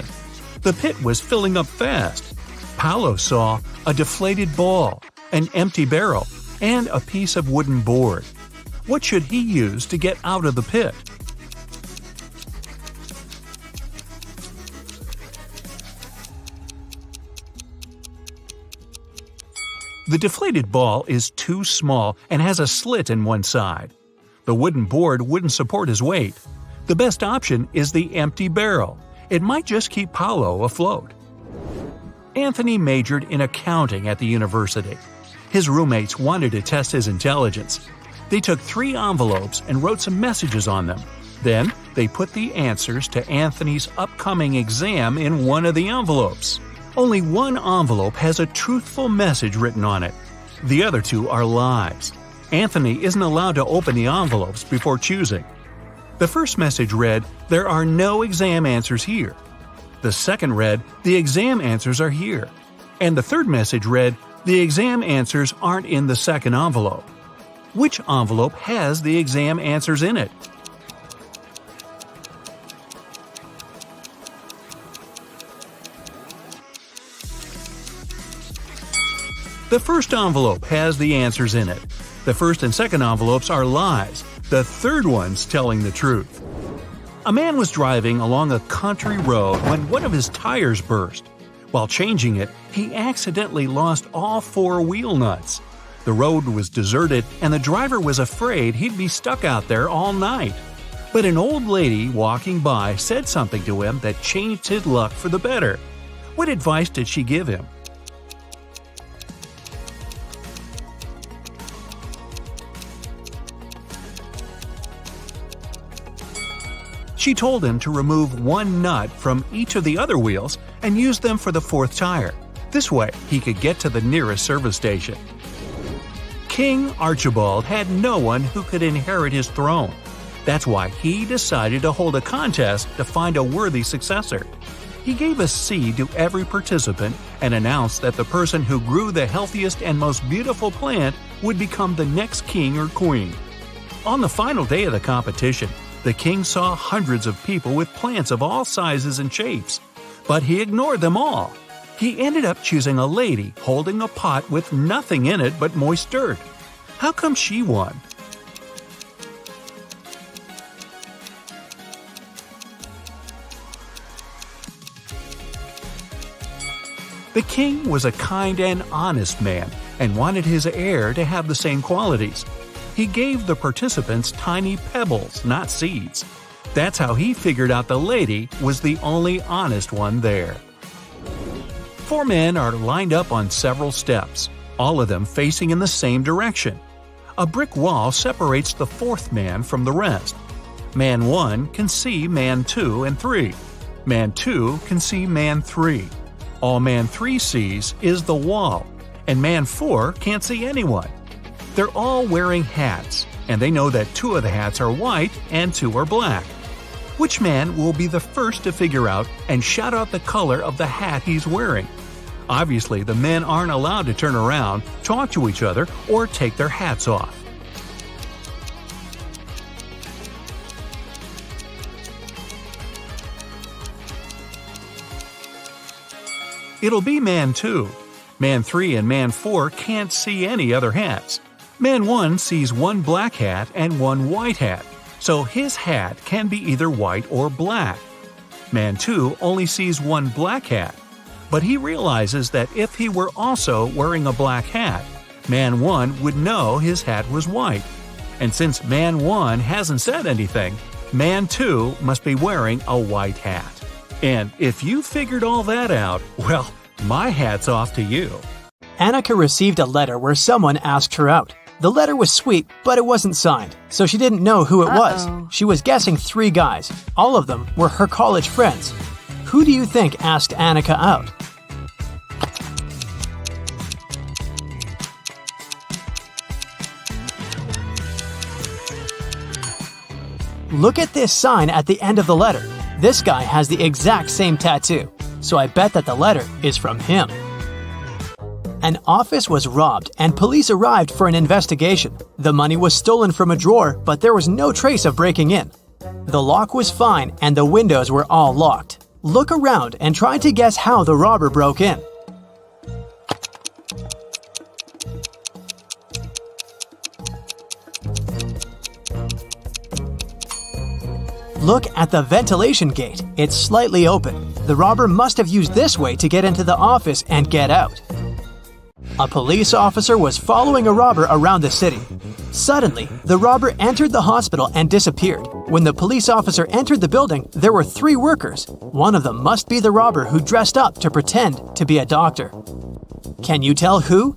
The pit was filling up fast. Paolo saw a deflated ball, an empty barrel, and a piece of wooden board. What should he use to get out of the pit? The deflated ball is too small and has a slit in one side. The wooden board wouldn't support his weight. The best option is the empty barrel. It might just keep Paolo afloat. Anthony majored in accounting at the university. His roommates wanted to test his intelligence. They took 3 envelopes and wrote some messages on them. Then, they put the answers to Anthony's upcoming exam in one of the envelopes. Only one envelope has a truthful message written on it. The other 2 are lies. Anthony isn't allowed to open the envelopes before choosing. The first message read, "There are no exam answers here." The second read, "The exam answers are here." And the third message read, "The exam answers aren't in the second envelope." Which envelope has the exam answers in it? The first envelope has the answers in it. The first and second envelopes are lies. The third one's telling the truth. A man was driving along a country road when one of his tires burst. While changing it, he accidentally lost all 4 wheel nuts. The road was deserted and the driver was afraid he'd be stuck out there all night. But an old lady walking by said something to him that changed his luck for the better. What advice did she give him? She told him to remove 1 nut from each of the other wheels and use them for the 4th tire. This way, he could get to the nearest service station. King Archibald had no one who could inherit his throne. That's why he decided to hold a contest to find a worthy successor. He gave a seed to every participant and announced that the person who grew the healthiest and most beautiful plant would become the next king or queen. On the final day of the competition, the king saw hundreds of people with plants of all sizes and shapes, but he ignored them all. He ended up choosing a lady holding a pot with nothing in it but moist dirt. How come she won? The king was a kind and honest man and wanted his heir to have the same qualities. He gave the participants tiny pebbles, not seeds. That's how he figured out the lady was the only honest one there. 4 men are lined up on several steps, all of them facing in the same direction. A brick wall separates the 4th man from the rest. Man 1 can see man 2 and 3. Man 2 can see man 3. All man 3 sees is the wall, and man 4 can't see anyone. They're all wearing hats, and they know that 2 of the hats are white and 2 are black. Which man will be the first to figure out and shout out the color of the hat he's wearing? Obviously, the men aren't allowed to turn around, talk to each other, or take their hats off. it'll be Man 2. Man 3 and Man 4 can't see any other hats. Man 1 sees one black hat and one white hat, so his hat can be either white or black. Man 2 only sees one black hat, but he realizes that if he were also wearing a black hat, Man 1 would know his hat was white. And since Man 1 hasn't said anything, Man 2 must be wearing a white hat. And if you figured all that out, well, my hat's off to you. Annika received a letter where someone asked her out. The letter was sweet, but it wasn't signed, so she didn't know who it was. She was guessing 3 guys. All of them were her college friends. Who do you think asked Annika out? Look at this sign at the end of the letter. This guy has the exact same tattoo, so I bet that the letter is from him. An office was robbed and police arrived for an investigation. The money was stolen from a drawer, but there was no trace of breaking in. The lock was fine and the windows were all locked. Look around and try to guess how the robber broke in. Look at the ventilation gate. It's slightly open. The robber must have used this way to get into the office and get out. A police officer was following a robber around the city. Suddenly, the robber entered the hospital and disappeared. When the police officer entered the building, there were 3 workers. One of them must be the robber who dressed up to pretend to be a doctor. Can you tell who?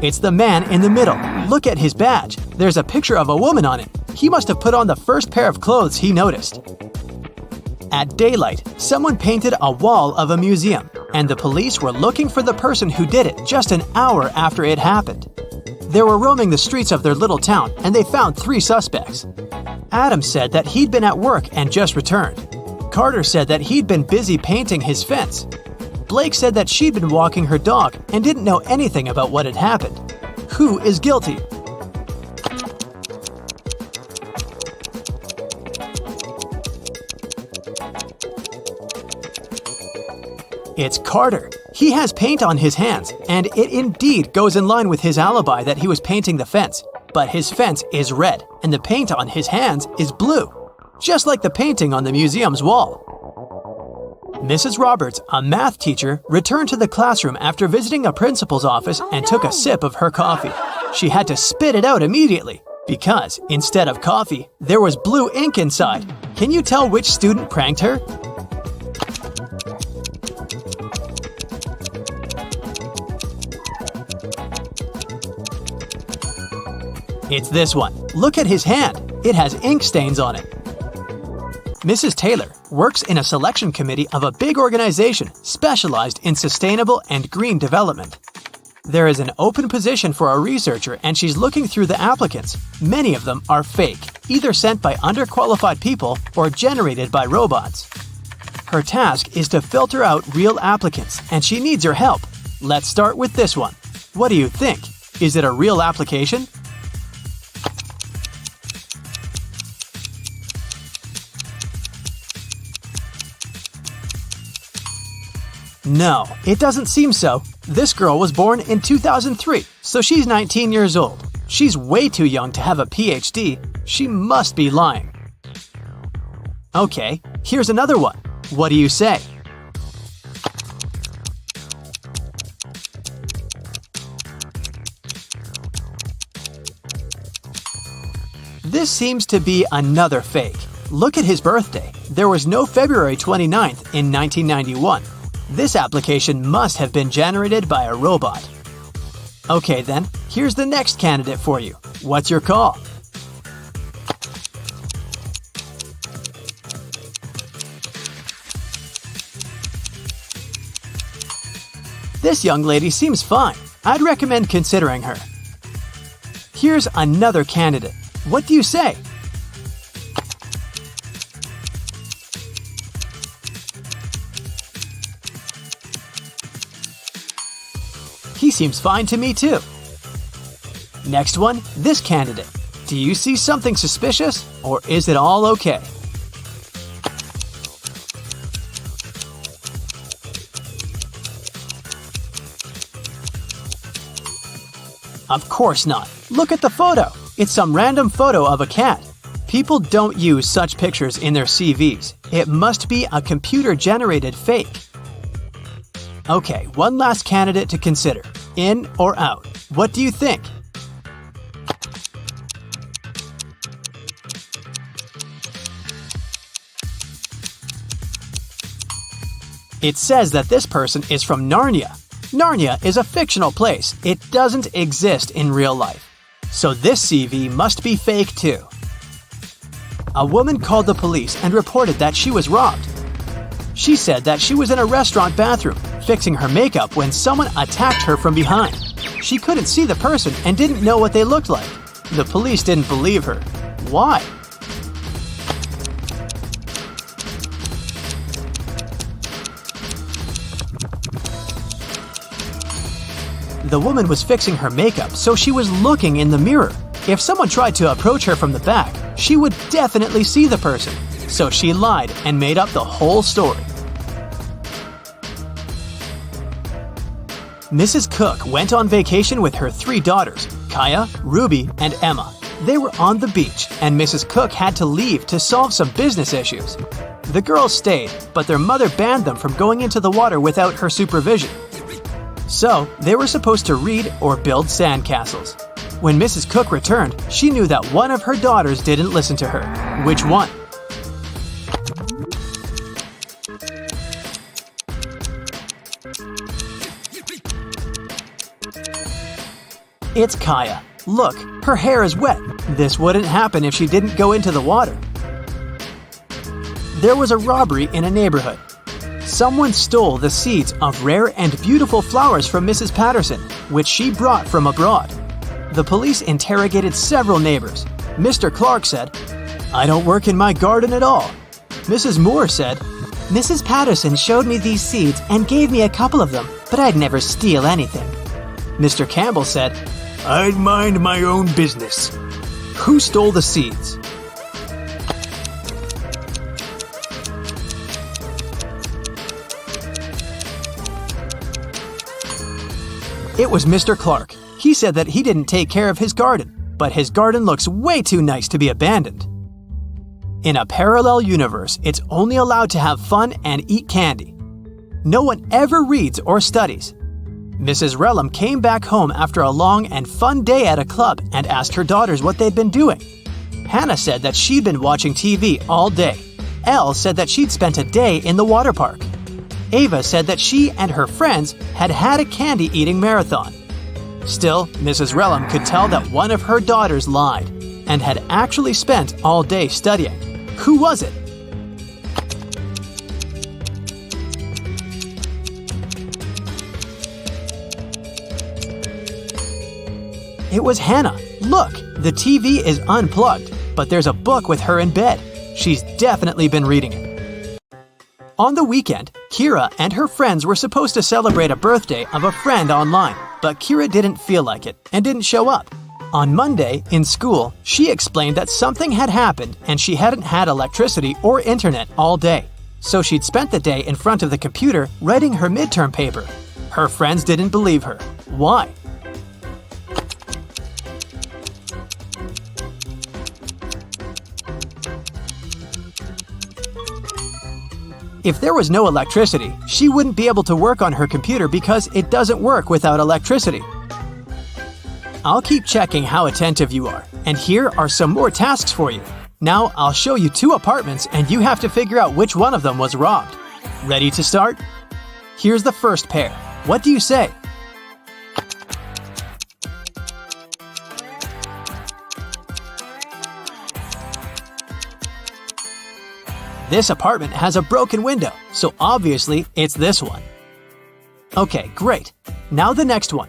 It's the man in the middle. Look at his badge. There's a picture of a woman on it. He must have put on the first pair of clothes he noticed. At daylight, someone painted a wall of a museum, and the police were looking for the person who did it just an hour after it happened. They were roaming the streets of their little town, and they found 3 suspects. Adam said that he'd been at work and just returned. Carter said that he'd been busy painting his fence. Blake said that she'd been walking her dog and didn't know anything about what had happened. Who is guilty? It's Carter. He has paint on his hands, and it indeed goes in line with his alibi that he was painting the fence. But his fence is red, and the paint on his hands is blue, just like the painting on the museum's wall. Mrs. Roberts, a math teacher, returned to the classroom after visiting a principal's office and took a sip of her coffee. She had to spit it out immediately because, instead of coffee, there was blue ink inside. Can you tell which student pranked her? It's this one. Look at his hand. It has ink stains on it. Mrs. Taylor works in a selection committee of a big organization specialized in sustainable and green development. There is an open position for a researcher and she's looking through the applicants. Many of them are fake, either sent by underqualified people or generated by robots. Her task is to filter out real applicants and she needs your help. Let's start with this one. What do you think? Is it a real application? No, it doesn't seem so. This girl was born in 2003, so she's 19 years old. She's way too young to have a PhD. She must be lying. Okay, here's another one. What do you say? This seems to be another fake. Look at his birthday. There was no February 29th in 1991. This application must have been generated by a robot. Okay then, here's the next candidate for you. What's your call? This young lady seems fine. I'd recommend considering her. Here's another candidate. What do you say? He seems fine to me too. Next one, this candidate. Do you see something suspicious, or is it all okay? Of course not. Look at the photo. It's some random photo of a cat. People don't use such pictures in their CVs. It must be a computer-generated fake. Okay, one last candidate to consider. In or out? What do you think? It says that this person is from Narnia. Narnia is a fictional place. It doesn't exist in real life. So this CV must be fake too. A woman called the police and reported that she was robbed. She said that she was in a restaurant bathroom, fixing her makeup when someone attacked her from behind. She couldn't see the person and didn't know what they looked like. The police didn't believe her. Why? The woman was fixing her makeup, so she was looking in the mirror. If someone tried to approach her from the back, she would definitely see the person. So she lied and made up the whole story. Mrs. Cook went on vacation with her 3 daughters, Kaya, Ruby, and Emma. They were on the beach, and Mrs. Cook had to leave to solve some business issues. The girls stayed, but their mother banned them from going into the water without her supervision. So, they were supposed to read or build sandcastles. When Mrs. Cook returned, she knew that one of her daughters didn't listen to her. Which one? It's Kaya. Look, her hair is wet. This wouldn't happen if she didn't go into the water. There was a robbery in a neighborhood. Someone stole the seeds of rare and beautiful flowers from Mrs. Patterson, which she brought from abroad. The police interrogated several neighbors. Mr. Clark said, "I don't work in my garden at all." Mrs. Moore said, "Mrs. Patterson showed me these seeds and gave me a couple of them, but I'd never steal anything." Mr. Campbell said, "I'd mind my own business." Who stole the seeds? It was Mr. Clark. He said that he didn't take care of his garden, but his garden looks way too nice to be abandoned. In a parallel universe, it's only allowed to have fun and eat candy. No one ever reads or studies. Mrs. Relham came back home after a long and fun day at a club and asked her daughters what they'd been doing. Hannah said that she'd been watching TV all day. Elle said that she'd spent a day in the water park. Ava said that she and her friends had had a candy-eating marathon. Still, Mrs. Relham could tell that one of her daughters lied and had actually spent all day studying. Who was it? It was Hannah. Look, the TV is unplugged, but there's a book with her in bed. She's definitely been reading it. On the weekend, Kira and her friends were supposed to celebrate a birthday of a friend online, but Kira didn't feel like it and didn't show up. On Monday, in school, she explained that something had happened and she hadn't had electricity or internet all day. So she'd spent the day in front of the computer writing her midterm paper. Her friends didn't believe her. Why? If there was no electricity, she wouldn't be able to work on her computer because it doesn't work without electricity. I'll keep checking how attentive you are, and here are some more tasks for you. Now I'll show you 2 apartments and you have to figure out which one of them was robbed. Ready to start? Here's the first pair. What do you say? This apartment has a broken window, so obviously it's this one. Okay, great. Now the next one.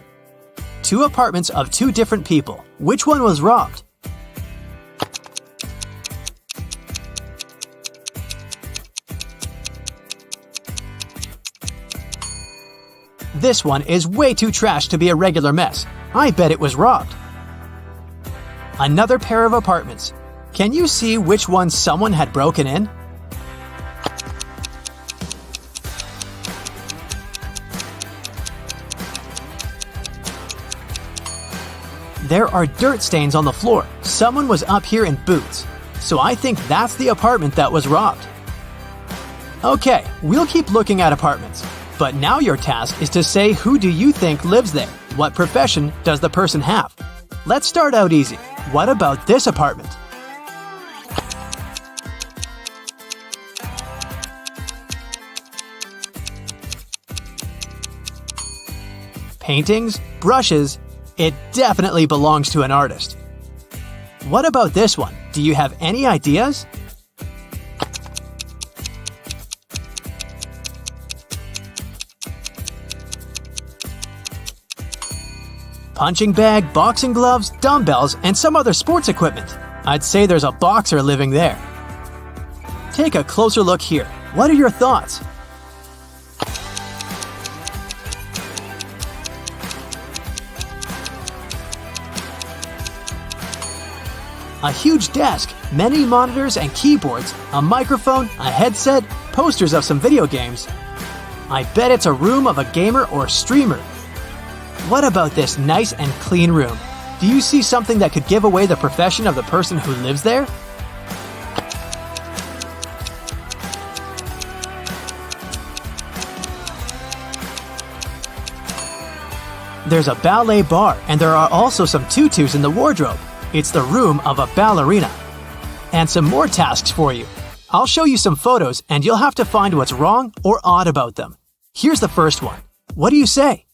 2 apartments of 2 different people. Which one was robbed? This one is way too trash to be a regular mess. I bet it was robbed. Another pair of apartments. Can you see which one someone had broken in? There are dirt stains on the floor. Someone was up here in boots. So I think that's the apartment that was robbed. Okay, we'll keep looking at apartments. But now your task is to say who do you think lives there? What profession does the person have? Let's start out easy. What about this apartment? Paintings, brushes, it definitely belongs to an artist. What about this one? Do you have any ideas? Punching bag, boxing gloves, dumbbells, and some other sports equipment. I'd say there's a boxer living there. Take a closer look here. What are your thoughts? A huge desk, many monitors and keyboards, a microphone, a headset, posters of some video games. I bet it's a room of a gamer or streamer. What about this nice and clean room? Do you see something that could give away the profession of the person who lives there? There's a ballet bar, and there are also some tutus in the wardrobe. It's the room of a ballerina. And some more tasks for you. I'll show you some photos and you'll have to find what's wrong or odd about them. Here's the first one. What do you say?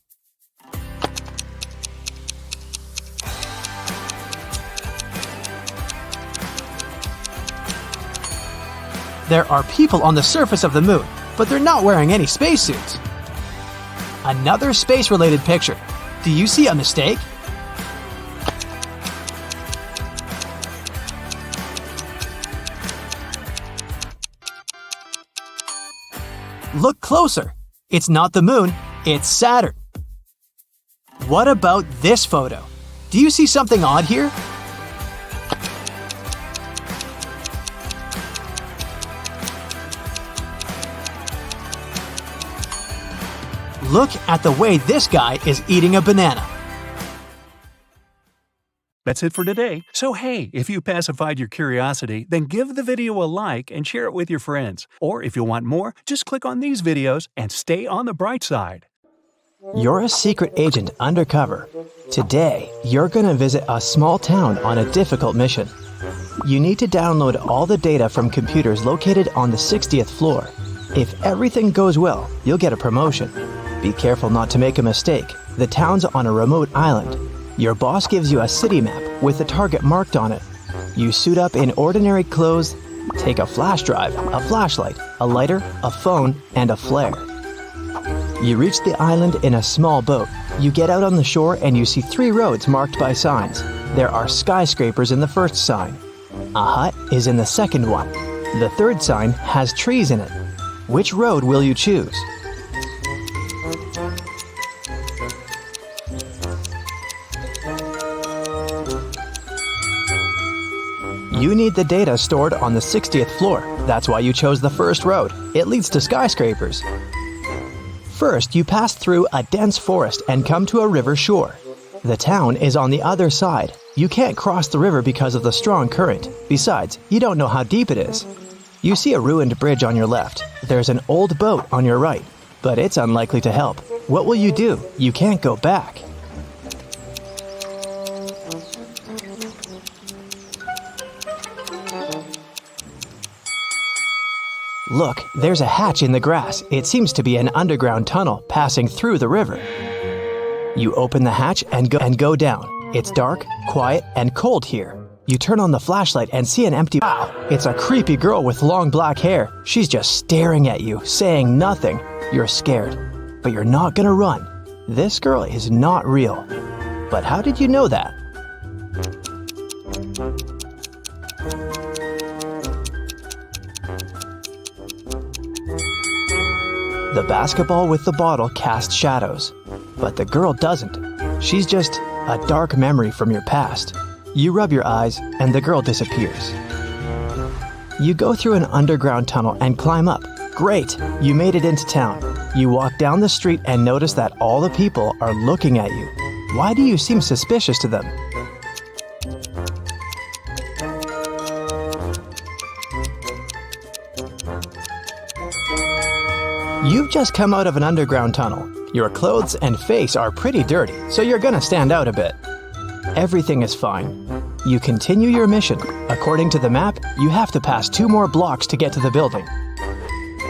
There are people on the surface of the moon, but they're not wearing any spacesuits. Another space-related picture. Do you see a mistake? Look closer. It's not the moon, it's Saturn. What about this photo? Do you see something odd here? Look at the way this guy is eating a banana. That's it for today. So hey, if you pacified your curiosity, then give the video a like and share it with your friends. Or if you want more, just click on these videos and stay on the bright side. You're a secret agent undercover. Today, you're gonna visit a small town on a difficult mission. You need to download all the data from computers located on the 60th floor. If everything goes well, you'll get a promotion. Be careful not to make a mistake. The town's on a remote island. Your boss gives you a city map with the target marked on it. You suit up in ordinary clothes, take a flash drive, a flashlight, a lighter, a phone, and a flare. You reach the island in a small boat. You get out on the shore and you see 3 roads marked by signs. There are skyscrapers in the first sign. A hut is in the second one. The third sign has trees in it. Which road will you choose? You need the data stored on the 60th floor. That's why you chose the first road. It leads to skyscrapers. First, you pass through a dense forest and come to a river shore. The town is on the other side. You can't cross the river because of the strong current. Besides, you don't know how deep it is. You see a ruined bridge on your left. There's an old boat on your right, but it's unlikely to help. What will you do? You can't go back. Look, there's a hatch in the grass. It seems to be an underground tunnel passing through the river. You open the hatch and go down. It's dark, quiet, and cold here. You turn on the flashlight and see an empty... Wow, it's a creepy girl with long black hair. She's just staring at you, saying nothing. You're scared, but you're not gonna run. This girl is not real. But how did you know that? The basketball with the bottle casts shadows, but the girl doesn't. She's just a dark memory from your past. You rub your eyes, and the girl disappears. You go through an underground tunnel and climb up. Great! You made it into town. You walk down the street and notice that all the people are looking at you. Why do you seem suspicious to them? You've just come out of an underground tunnel. Your clothes and face are pretty dirty, so you're gonna stand out a bit. Everything is fine. You continue your mission. According to the map, you have to pass 2 more blocks to get to the building.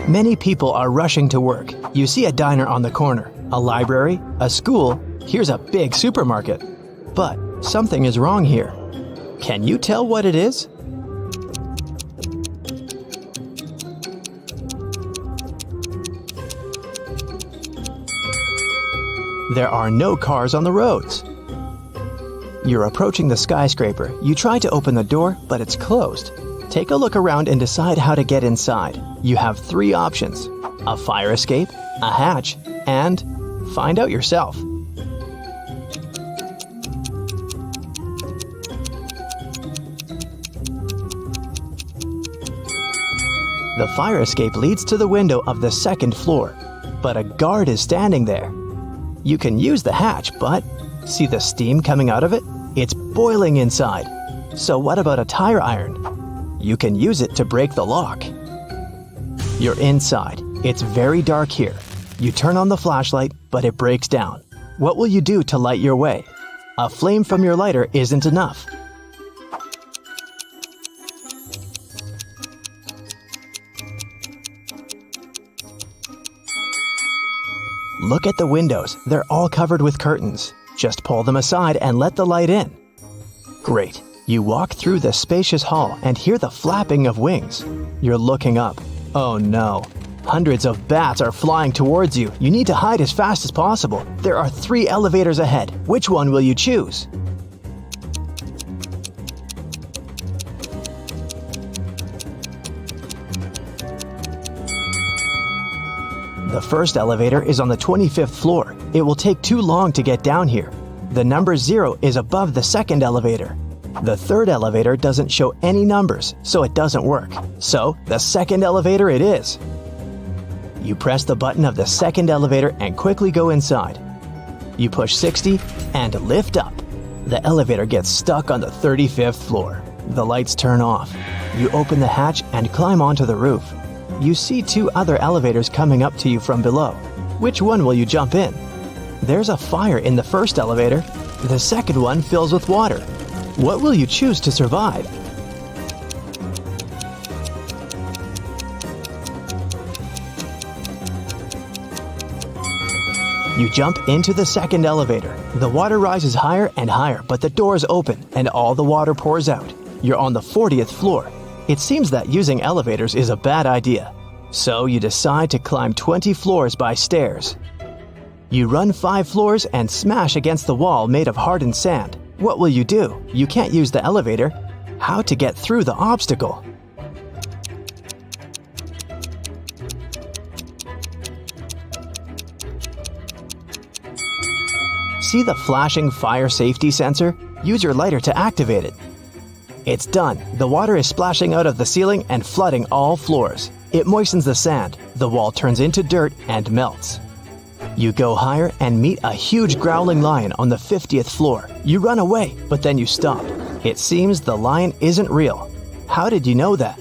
Many people are rushing to work. You see a diner on the corner, a library, a school, here's a big supermarket. But something is wrong here. Can you tell what it is? There are no cars on the roads. You're approaching the skyscraper. You try to open the door, but it's closed. Take a look around and decide how to get inside. You have 3 options: a fire escape, a hatch, and find out yourself. The fire escape leads to the window of the 2nd floor, but a guard is standing there. You can use the hatch, but see the steam coming out of it? It's boiling inside. So what about a tire iron? You can use it to break the lock. You're inside. It's very dark here. You turn on the flashlight, but it breaks down. What will you do to light your way? A flame from your lighter isn't enough. Look at the windows. They're all covered with curtains. Just pull them aside and let the light in. Great. You walk through the spacious hall and hear the flapping of wings. You're looking up. Oh no. Hundreds of bats are flying towards you. You need to hide as fast as possible. There are 3 elevators ahead. Which one will you choose? The first elevator is on the 25th floor. It will take too long to get down here. The number 0 is above the 2nd elevator. The 3rd elevator doesn't show any numbers, so it doesn't work. So, the 2nd elevator it is. You press the button of the 2nd elevator and quickly go inside. You push 60 and lift up. The elevator gets stuck on the 35th floor. The lights turn off. You open the hatch and climb onto the roof. You see 2 other elevators coming up to you from below. Which one will you jump in? There's a fire in the 1st elevator. The 2nd one fills with water. What will you choose to survive? You jump into the 2nd elevator. The water rises higher and higher, but the doors open and all the water pours out. You're on the 40th floor. It seems that using elevators is a bad idea. So you decide to climb 20 floors by stairs. You run 5 floors and smash against the wall made of hardened sand. What will you do? You can't use the elevator. How to get through the obstacle? See the flashing fire safety sensor? Use your lighter to activate it. It's done. The water is splashing out of the ceiling and flooding all floors. It moistens the sand. The wall turns into dirt and melts. You go higher and meet a huge growling lion on the 50th floor. You run away, but then you stop. It seems the lion isn't real. How did you know that?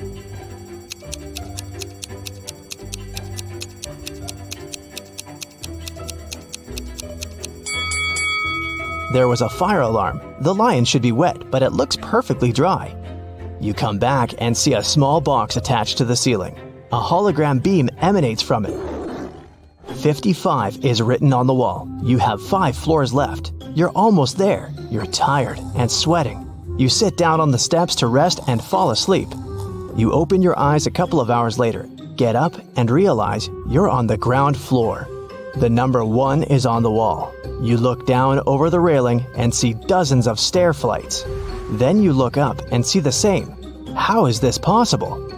There was a fire alarm. The lion should be wet, but it looks perfectly dry. You come back and see a small box attached to the ceiling. A hologram beam emanates from it. 55 is written on the wall. You have 5 floors left. You're almost there. You're tired and sweating. You sit down on the steps to rest and fall asleep. You open your eyes a couple of hours later, get up and realize you're on the ground floor. The number 1 is on the wall. You look down over the railing and see dozens of stair flights. Then you look up and see the same. How is this possible?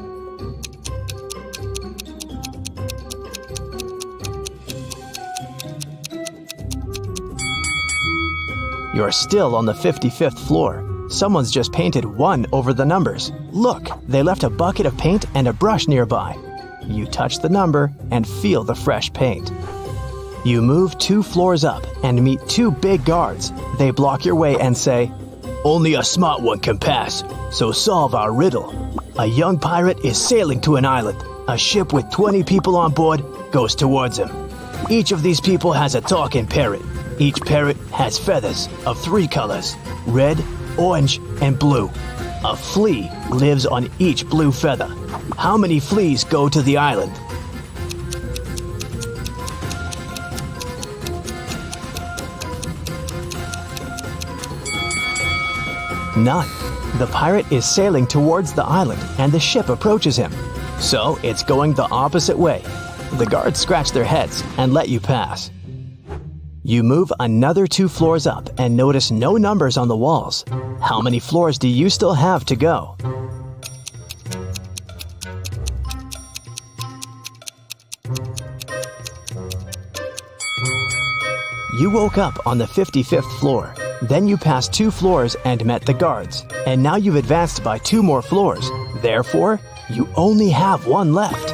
You're still on the 55th floor. Someone's just painted 1 over the numbers. Look, they left a bucket of paint and a brush nearby. You touch the number and feel the fresh paint. You move 2 floors up and meet 2 big guards. They block your way and say, "Only a smart one can pass, so solve our riddle." A young pirate is sailing to an island. A ship with 20 people on board goes towards him. Each of these people has a talking parrot. Each parrot has feathers of 3 colors: red, orange, and blue. A flea lives on each blue feather. How many fleas go to the island? None. The pirate is sailing towards the island and the ship approaches him. So it's going the opposite way. The guards scratch their heads and let you pass. You move another 2 floors up and notice no numbers on the walls. How many floors do you still have to go? You woke up on the 55th floor. Then you passed 2 floors and met the guards. And now you've advanced by 2 more floors. Therefore, you only have 1 left.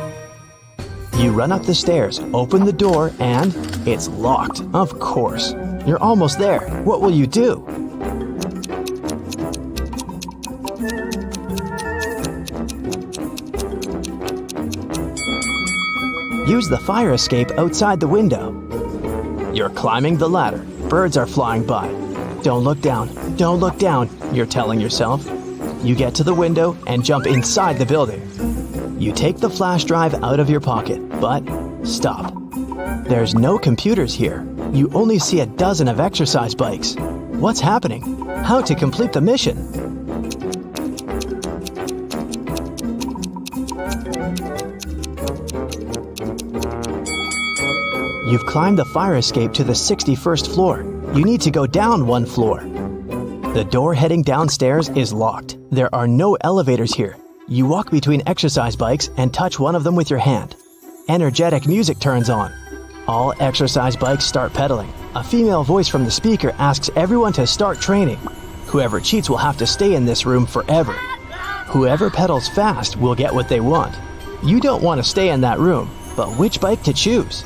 You run up the stairs, open the door, and it's locked, of course. You're almost there. What will you do? Use the fire escape outside the window. You're climbing the ladder. Birds are flying by. Don't look down. Don't look down, you're telling yourself. You get to the window and jump inside the building. You take the flash drive out of your pocket, but stop. There's no computers here. You only see a dozen of exercise bikes. What's happening? How to complete the mission? You've climbed the fire escape to the 61st floor. You need to go down 1 floor. The door heading downstairs is locked. There are no elevators here. You walk between exercise bikes and touch one of them with your hand. Energetic music turns on. All exercise bikes start pedaling. A female voice from the speaker asks everyone to start training. Whoever cheats will have to stay in this room forever. Whoever pedals fast will get what they want. You don't want to stay in that room, but which bike to choose?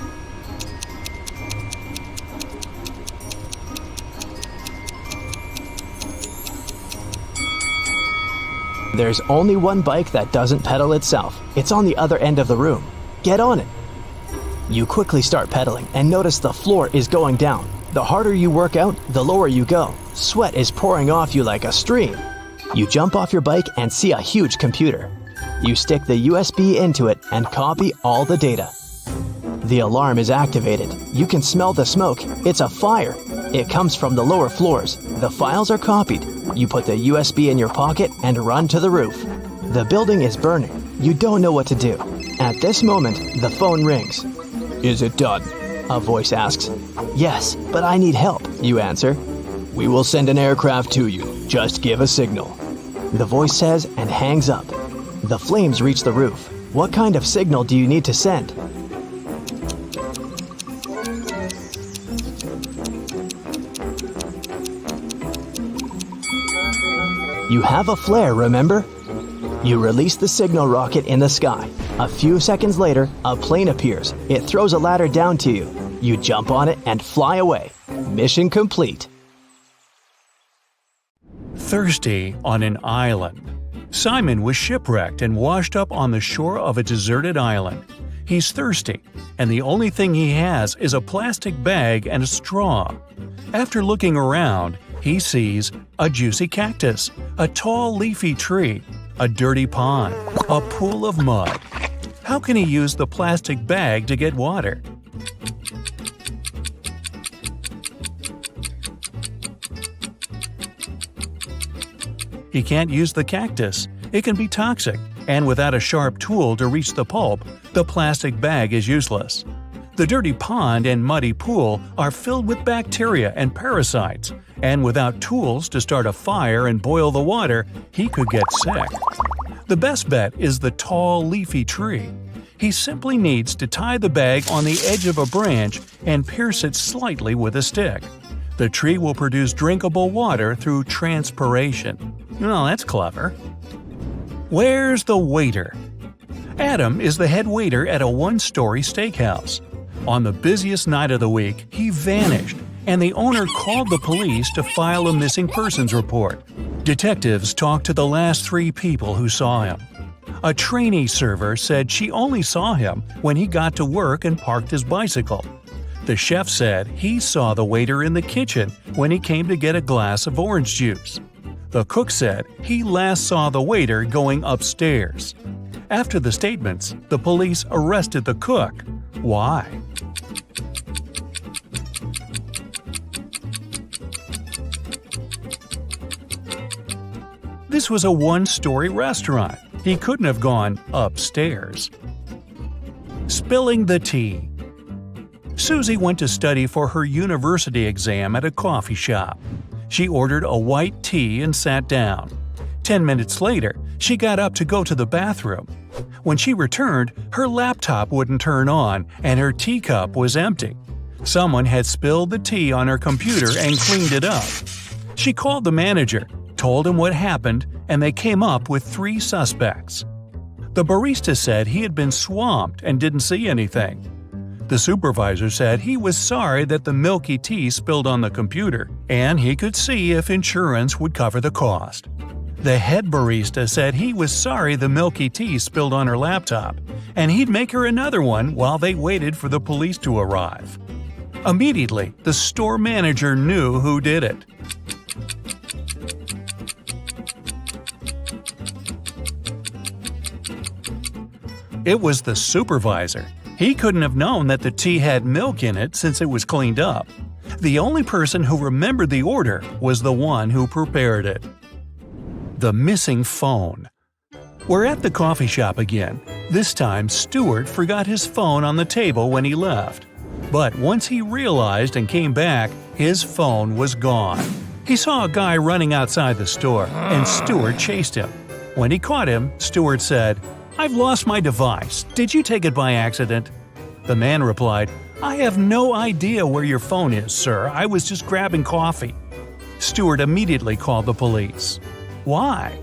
There's only one bike that doesn't pedal itself. It's on the other end of the room. Get on it. You quickly start pedaling and notice the floor is going down. The harder you work out, the lower you go. Sweat is pouring off you like a stream. You jump off your bike and see a huge computer. You stick the USB into it and copy all the data. The alarm is activated. You can smell the smoke. It's a fire. It comes from the lower floors. The files are copied. You put the USB in your pocket and run to the roof. The building is burning. You don't know what to do. At this moment, the phone rings. "Is it done?" a voice asks. "Yes, but I need help," you answer. "We will send an aircraft to you. Just give a signal," the voice says and hangs up. The flames reach the roof. What kind of signal do you need to send? You have a flare, remember? You release the signal rocket in the sky. A few seconds later, a plane appears. It throws a ladder down to you. You jump on it and fly away. Mission complete. Thirsty on an island. Simon was shipwrecked and washed up on the shore of a deserted island. He's thirsty, and the only thing he has is a plastic bag and a straw. After looking around, he sees a juicy cactus, a tall leafy tree, a dirty pond, a pool of mud. How can he use the plastic bag to get water? He can't use the cactus. It can be toxic, and without a sharp tool to reach the pulp, the plastic bag is useless. The dirty pond and muddy pool are filled with bacteria and parasites, and without tools to start a fire and boil the water, he could get sick. The best bet is the tall, leafy tree. He simply needs to tie the bag on the edge of a branch and pierce it slightly with a stick. The tree will produce drinkable water through transpiration. Oh, that's clever. Where's the waiter? Adam is the head waiter at a one-story steakhouse. On the busiest night of the week, he vanished, and the owner called the police to file a missing persons report. Detectives talked to the last 3 people who saw him. A trainee server said she only saw him when he got to work and parked his bicycle. The chef said he saw the waiter in the kitchen when he came to get a glass of orange juice. The cook said he last saw the waiter going upstairs. After the statements, the police arrested the cook. Why? This was a one-story restaurant. He couldn't have gone upstairs. Spilling the tea. Susie went to study for her university exam at a coffee shop. She ordered a white tea and sat down. 10 minutes later, she got up to go to the bathroom. When she returned, her laptop wouldn't turn on and her teacup was empty. Someone had spilled the tea on her computer and cleaned it up. She called the manager, told him what happened, and they came up with 3 suspects. The barista said he had been swamped and didn't see anything. The supervisor said he was sorry that the milky tea spilled on the computer, and he could see if insurance would cover the cost. The head barista said he was sorry the milky tea spilled on her laptop, and he'd make her another one while they waited for the police to arrive. Immediately, the store manager knew who did it. It was the supervisor. He couldn't have known that the tea had milk in it since it was cleaned up. The only person who remembered the order was the one who prepared it. The missing phone. We're at the coffee shop again. This time, Stuart forgot his phone on the table when he left. But once he realized and came back, his phone was gone. He saw a guy running outside the store, and Stuart chased him. When he caught him, Stuart said, "I've lost my device. Did you take it by accident?" The man replied, "I have no idea where your phone is, sir. I was just grabbing coffee." Stuart immediately called the police. Why?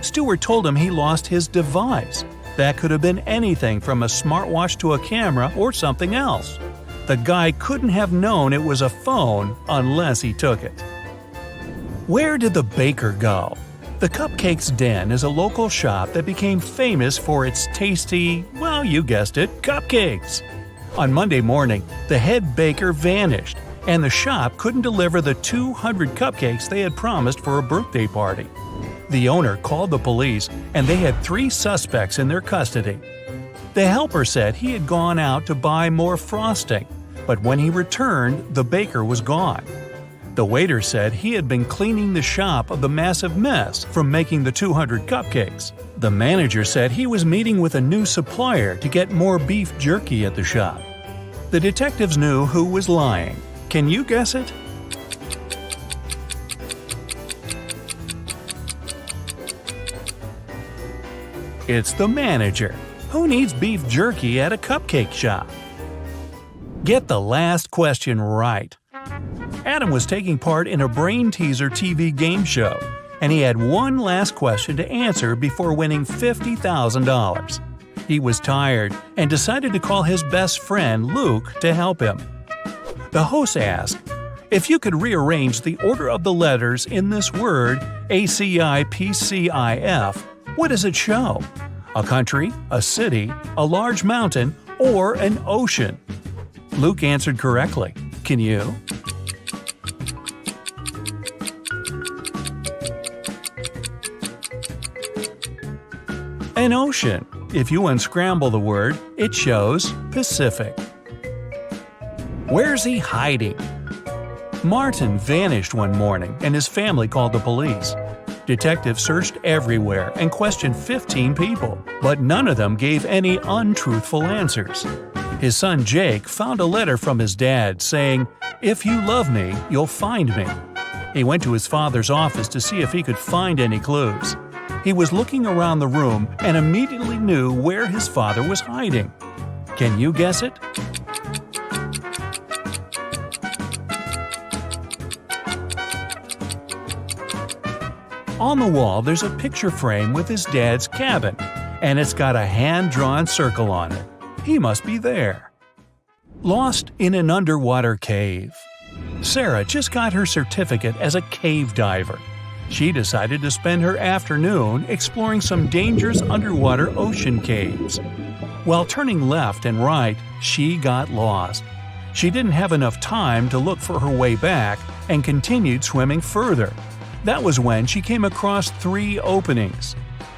Stuart told him he lost his device. That could have been anything from a smartwatch to a camera or something else. The guy couldn't have known it was a phone unless he took it. Where did the baker go? The Cupcakes Den is a local shop that became famous for its tasty, well, you guessed it, cupcakes. On Monday morning, the head baker vanished, and the shop couldn't deliver the 200 cupcakes they had promised for a birthday party. The owner called the police, and they had 3 suspects in their custody. The helper said he had gone out to buy more frosting, but when he returned, the baker was gone. The waiter said he had been cleaning the shop of the massive mess from making the 200 cupcakes. The manager said he was meeting with a new supplier to get more beef jerky at the shop. The detectives knew who was lying. Can you guess it? It's the manager. Who needs beef jerky at a cupcake shop? Get the last question right. Adam was taking part in a brain teaser TV game show, and he had one last question to answer before winning $50,000. He was tired and decided to call his best friend Luke to help him. The host asked, "If you could rearrange the order of the letters in this word, ACIPCIF, what does it show? A country, a city, a large mountain, or an ocean?" Luke answered correctly. Can you? An ocean. If you unscramble the word, it shows Pacific. Where's he hiding? Martin vanished one morning and his family called the police. Detectives searched everywhere and questioned 15 people, but none of them gave any untruthful answers. His son Jake found a letter from his dad saying, "If you love me, you'll find me." He went to his father's office to see if he could find any clues. He was looking around the room and immediately knew where his father was hiding. Can you guess it? On the wall, there's a picture frame with his dad's cabin, and it's got a hand-drawn circle on it. He must be there. Lost in an underwater cave. Sarah just got her certificate as a cave diver. She decided to spend her afternoon exploring some dangerous underwater ocean caves. While turning left and right, she got lost. She didn't have enough time to look for her way back and continued swimming further. That was when she came across 3 openings.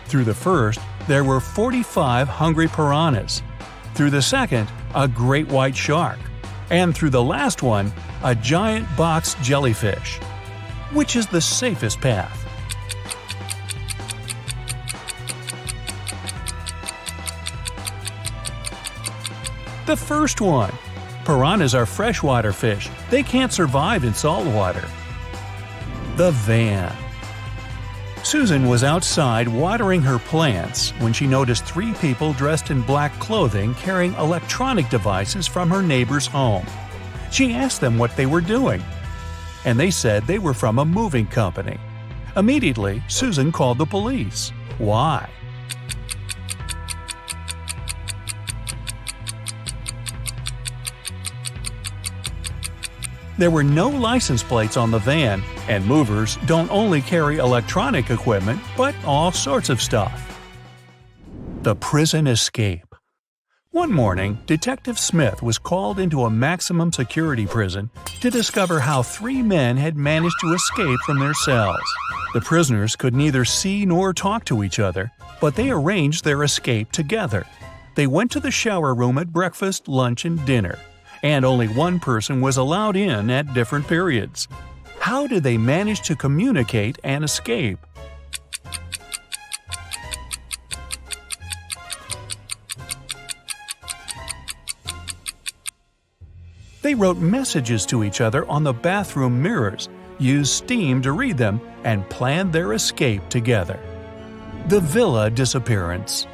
Through the first, there were 45 hungry piranhas. Through the second, a great white shark. And through the last one, a giant box jellyfish. Which is the safest path? The first one. Piranhas are freshwater fish. They can't survive in salt water. The van. Susan was outside watering her plants when she noticed 3 people dressed in black clothing carrying electronic devices from her neighbor's home. She asked them what they were doing, and they said they were from a moving company. Immediately, Susan called the police. Why? There were no license plates on the van, and movers don't only carry electronic equipment, but all sorts of stuff. The prison escape. One morning, Detective Smith was called into a maximum security prison to discover how 3 men had managed to escape from their cells. The prisoners could neither see nor talk to each other, but they arranged their escape together. They went to the shower room at breakfast, lunch, and dinner, and only one person was allowed in at different periods. How did they manage to communicate and escape? They wrote messages to each other on the bathroom mirrors, used steam to read them, and planned their escape together. The villa disappearance.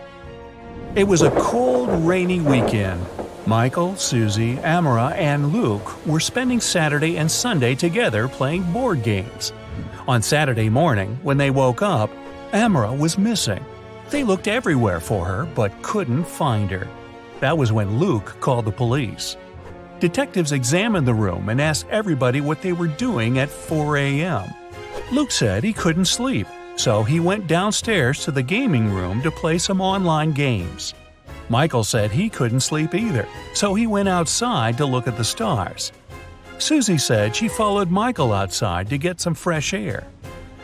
It was a cold, rainy weekend. Michael, Susie, Amara, and Luke were spending Saturday and Sunday together playing board games. On Saturday morning, when they woke up, Amara was missing. They looked everywhere for her but couldn't find her. That was when Luke called the police. Detectives examined the room and asked everybody what they were doing at 4 a.m. Luke said he couldn't sleep, so he went downstairs to the gaming room to play some online games. Michael said he couldn't sleep either, so he went outside to look at the stars. Susie said she followed Michael outside to get some fresh air.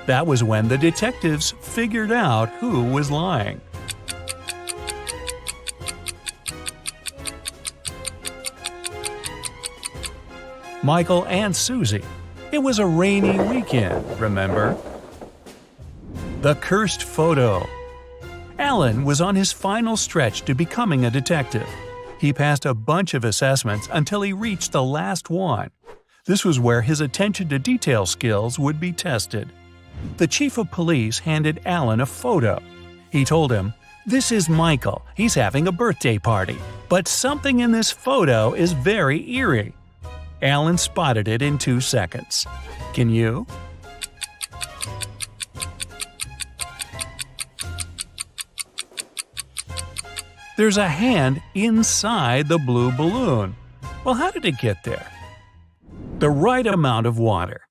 That was when the detectives figured out who was lying. Michael and Susie. It was a rainy weekend, remember? The cursed photo. Alan was on his final stretch to becoming a detective. He passed a bunch of assessments until he reached the last one. This was where his attention to detail skills would be tested. The chief of police handed Alan a photo. He told him, "This is Michael. He's having a birthday party. But something in this photo is very eerie." Alan spotted it in 2 seconds. Can you? There's a hand inside the blue balloon. Well, how did it get there? The right amount of water.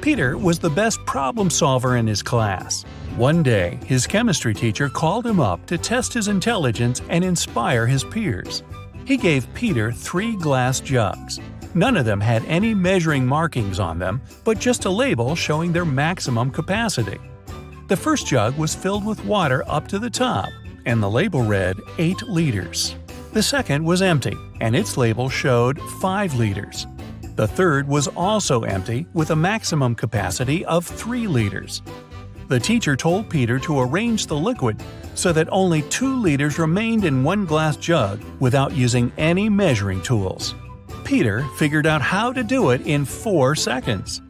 Peter was the best problem solver in his class. One day, his chemistry teacher called him up to test his intelligence and inspire his peers. He gave Peter 3 glass jugs. None of them had any measuring markings on them, but just a label showing their maximum capacity. The first jug was filled with water up to the top, and the label read 8 liters. The second was empty, and its label showed 5 liters. The third was also empty, with a maximum capacity of 3 liters. The teacher told Peter to arrange the liquid so that only 2 liters remained in one glass jug without using any measuring tools. Peter figured out how to do it in 4 seconds.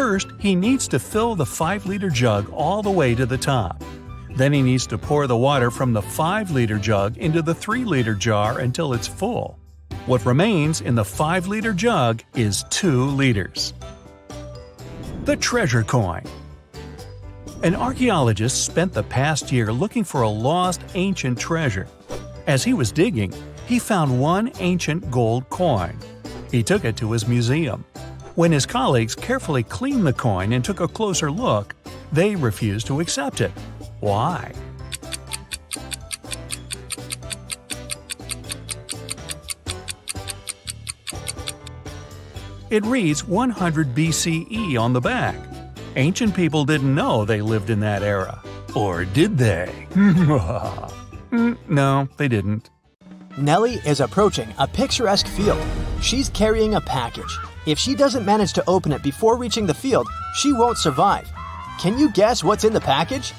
First, he needs to fill the 5-liter jug all the way to the top. Then he needs to pour the water from the 5-liter jug into the 3-liter jar until it's full. What remains in the 5-liter jug is 2 liters. The treasure coin. An archaeologist spent the past year looking for a lost ancient treasure. As he was digging, he found one ancient gold coin. He took it to his museum. When his colleagues carefully cleaned the coin and took a closer look, they refused to accept it. Why? It reads 100 BCE on the back. Ancient people didn't know they lived in that era. Or did they? No, they didn't. Nellie is approaching a picturesque field. She's carrying a package. If she doesn't manage to open it before reaching the field, she won't survive. Can you guess what's in the package?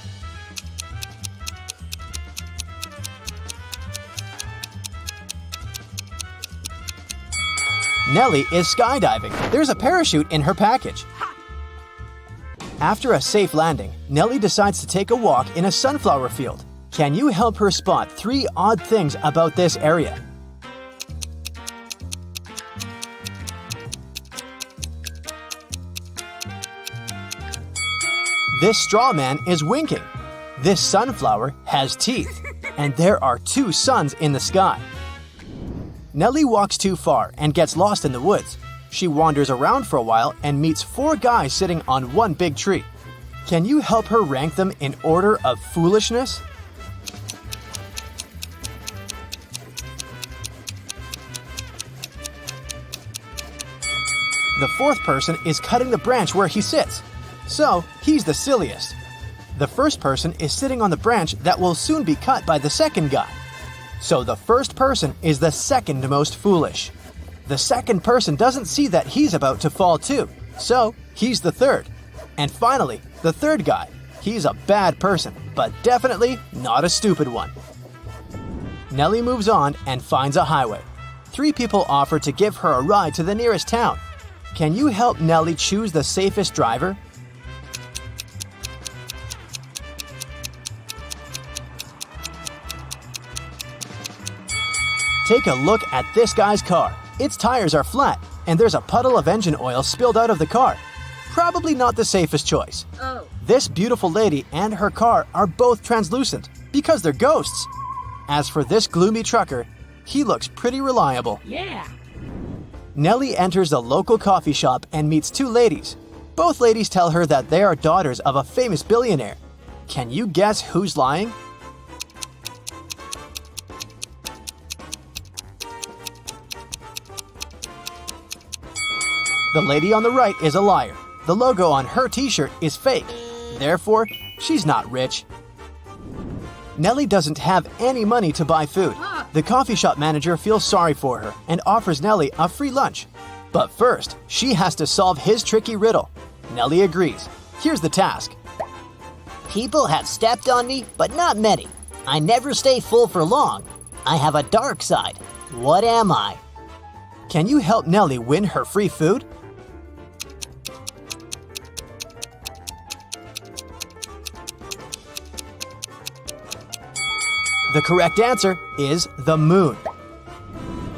Nellie is skydiving. There's a parachute in her package. After a safe landing, Nellie decides to take a walk in a sunflower field. Can you help her spot 3 odd things about this area? This straw man is winking. This sunflower has teeth. And there are 2 suns in the sky. Nellie walks too far and gets lost in the woods. She wanders around for a while and meets 4 guys sitting on one big tree. Can you help her rank them in order of foolishness? The 4th person is cutting the branch where he sits. So, he's the silliest. The first person is sitting on the branch that will soon be cut by the second guy. So the first person is the second most foolish. The second person doesn't see that he's about to fall too, so he's the third. And finally, the third guy. He's a bad person, but definitely not a stupid one. Nellie moves on and finds a highway. 3 people offer to give her a ride to the nearest town. Can you help Nellie choose the safest driver? Take a look at this guy's car. Its tires are flat, and there's a puddle of engine oil spilled out of the car. Probably not the safest choice. Oh. This beautiful lady and her car are both translucent, because they're ghosts. As for this gloomy trucker, he looks pretty reliable. Yeah. Nellie enters the local coffee shop and meets 2 ladies. Both ladies tell her that they are daughters of a famous billionaire. Can you guess who's lying? The lady on the right is a liar. The logo on her t-shirt is fake. Therefore, she's not rich. Nellie doesn't have any money to buy food. The coffee shop manager feels sorry for her and offers Nellie a free lunch. But first, she has to solve his tricky riddle. Nellie agrees. Here's the task. People have stepped on me, but not many. I never stay full for long. I have a dark side. What am I? Can you help Nellie win her free food? The correct answer is the moon.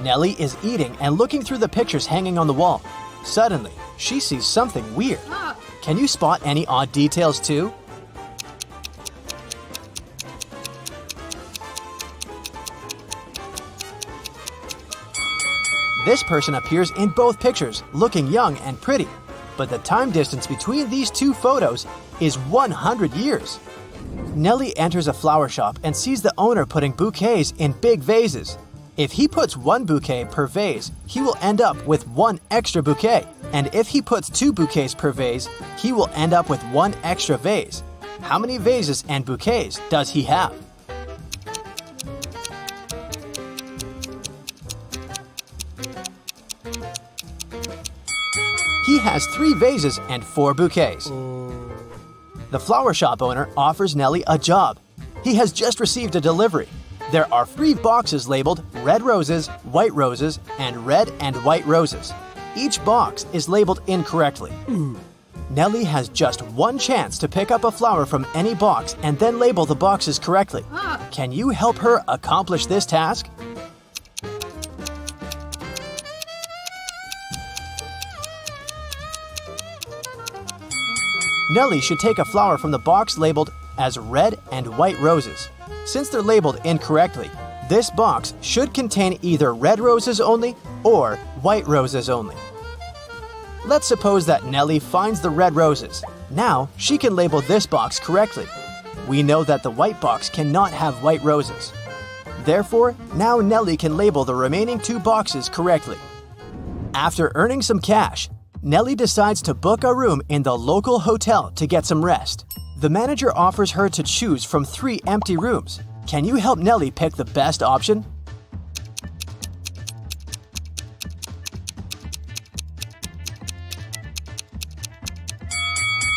Nellie is eating and looking through the pictures hanging on the wall. Suddenly, she sees something weird. Can you spot any odd details too? This person appears in both pictures, looking young and pretty. But the time distance between these 2 photos is 100 years. Nellie enters a flower shop and sees the owner putting bouquets in big vases. If he puts 1 bouquet per vase, he will end up with 1 extra bouquet. And if he puts 2 bouquets per vase, he will end up with 1 extra vase. How many vases and bouquets does he have? He has 3 vases and 4 bouquets. The flower shop owner offers Nellie a job. He has just received a delivery. There are 3 boxes labeled red roses, and red and white roses. Each box is labeled incorrectly. Nellie has just one chance to pick up a flower from any box and then label the boxes correctly. Can you help her accomplish this task? Nellie should take a flower from the box labeled as red and white roses. Since they're labeled incorrectly, this box should contain either red roses only or white roses only. Let's suppose that Nellie finds the red roses. Now she can label this box correctly. We know that the white box cannot have white roses. Therefore, now Nellie can label the remaining 2 boxes correctly. After earning some cash, Nellie decides to book a room in the local hotel to get some rest. The manager offers her to choose from 3 empty rooms. Can you help Nellie pick the best option?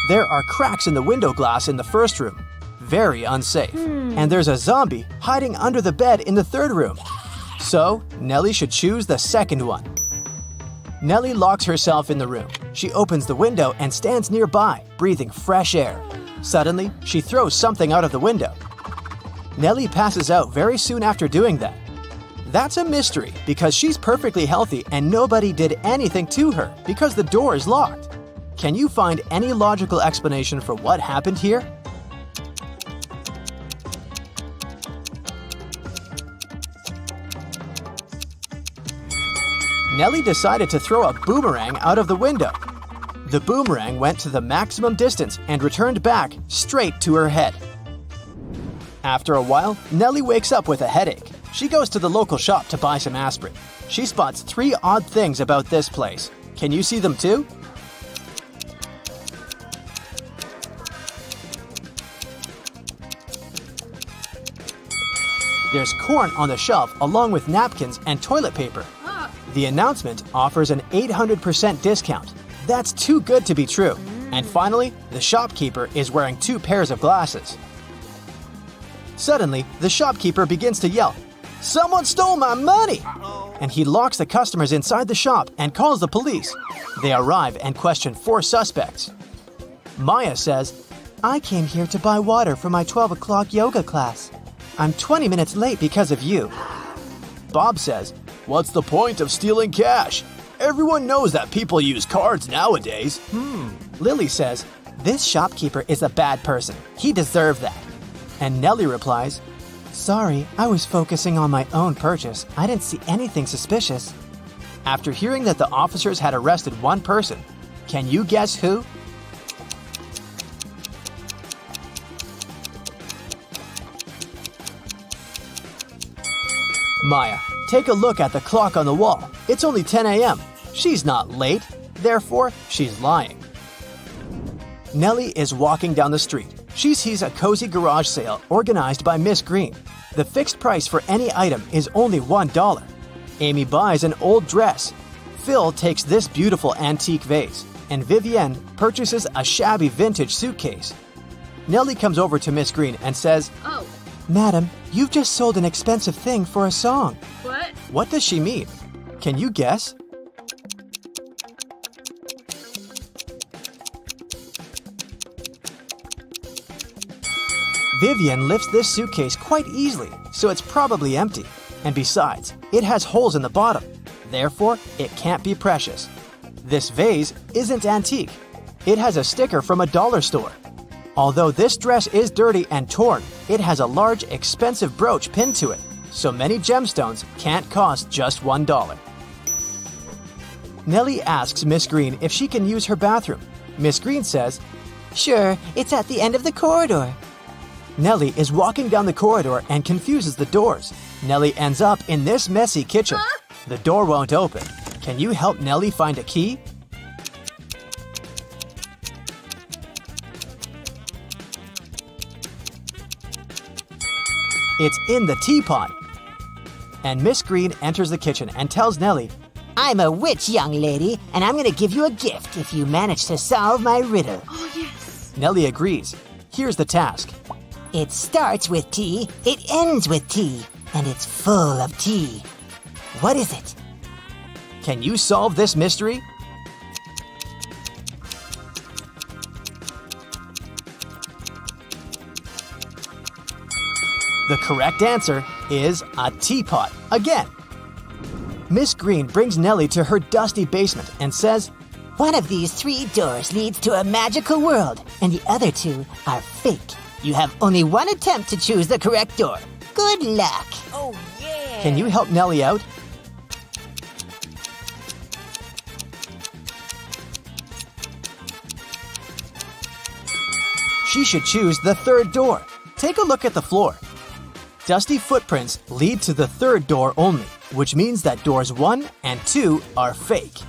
There are cracks in the window glass in the first room. Very unsafe. And there's a zombie hiding under the bed in the third room. So, Nellie should choose the second one. Nellie locks herself in the room. She opens the window and stands nearby, breathing fresh air. Suddenly, she throws something out of the window. Nellie passes out very soon after doing that. That's a mystery because she's perfectly healthy and nobody did anything to her because the door is locked. Can you find any logical explanation for what happened here? Nellie decided to throw a boomerang out of the window. The boomerang went to the maximum distance and returned back straight to her head. After a while, Nellie wakes up with a headache. She goes to the local shop to buy some aspirin. She spots 3 odd things about this place. Can you see them too? There's corn on the shelf along with napkins and toilet paper. The announcement offers an 800% discount. That's too good to be true. And finally, the shopkeeper is wearing 2 pairs of glasses. Suddenly, the shopkeeper begins to yell, "Someone stole my money!" And he locks the customers inside the shop and calls the police. They arrive and question 4 suspects. Maya says, "I came here to buy water for my 12 o'clock yoga class. I'm 20 minutes late because of you." Bob says, "What's the point of stealing cash? Everyone knows that people use cards nowadays." Lily says, "This shopkeeper is a bad person. He deserved that." And Nellie replies, "Sorry, I was focusing on my own purchase. I didn't see anything suspicious." After hearing that the officers had arrested 1 person, can you guess who? Maya, take a look at the clock on the wall. It's only 10 a.m. She's not late, therefore she's lying. Nellie is walking down the street. She sees a cozy garage sale organized by Miss Green. The fixed price for any item is only $1. Amy buys an old dress. Phil takes this beautiful antique vase, and Vivienne purchases a shabby vintage suitcase. Nellie comes over to Miss Green and says, "Oh, "Madam, you've just sold an expensive thing for a song." what?" What does she mean? Can you guess? Vivienne lifts this suitcase quite easily, so it's probably empty. And besides, it has holes in the bottom. Therefore, it can't be precious. This vase isn't antique. It has a sticker from a dollar store. Although this dress is dirty and torn, it has a large, expensive brooch pinned to it, so many gemstones can't cost just $1. Nellie asks Miss Green if she can use her bathroom. Miss Green says, Sure, it's at the end of the corridor. Nellie is walking down the corridor and confuses the doors. Nellie ends up in this messy kitchen. The door won't open. Can you help Nellie find a key? It's in the teapot. And Miss Green enters the kitchen and tells Nellie, I'm a witch, young lady, and I'm gonna give you a gift if you manage to solve my riddle. Oh, yes. Nellie agrees. Here's the task. It starts with T, it ends with T, and it's full of tea. What is it? Can you solve this mystery? The correct answer is a teapot again. Miss Green brings Nellie to her dusty basement and says, One of these 3 doors leads to a magical world, and the other 2 are fake. You have only one attempt to choose the correct door. Good luck. Oh, yeah! Can you help Nellie out? She should choose the 3rd door. Take a look at the floor. Dusty footprints lead to the 3rd door only, which means that doors 1 and 2 are fake.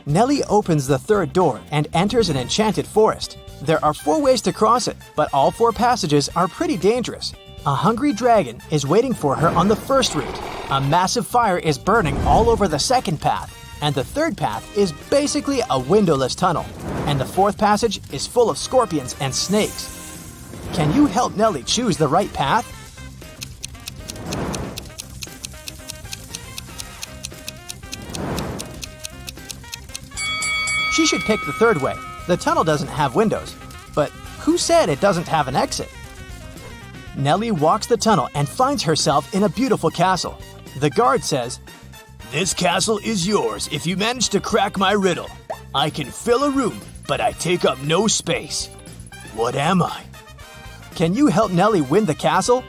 Nellie opens the 3rd door and enters an enchanted forest. There are 4 ways to cross it, but all 4 passages are pretty dangerous. A hungry dragon is waiting for her on the first route. A massive fire is burning all over the 2nd path. And the 3rd path is basically a windowless tunnel. And the 4th passage is full of scorpions and snakes. Can you help Nellie choose the right path? She should pick the 3rd way. The tunnel doesn't have windows. But who said it doesn't have an exit? Nellie walks the tunnel and finds herself in a beautiful castle. The guard says, This castle is yours if you manage to crack my riddle. I can fill a room, but I take up no space. What am I? Can you help Nellie win the castle?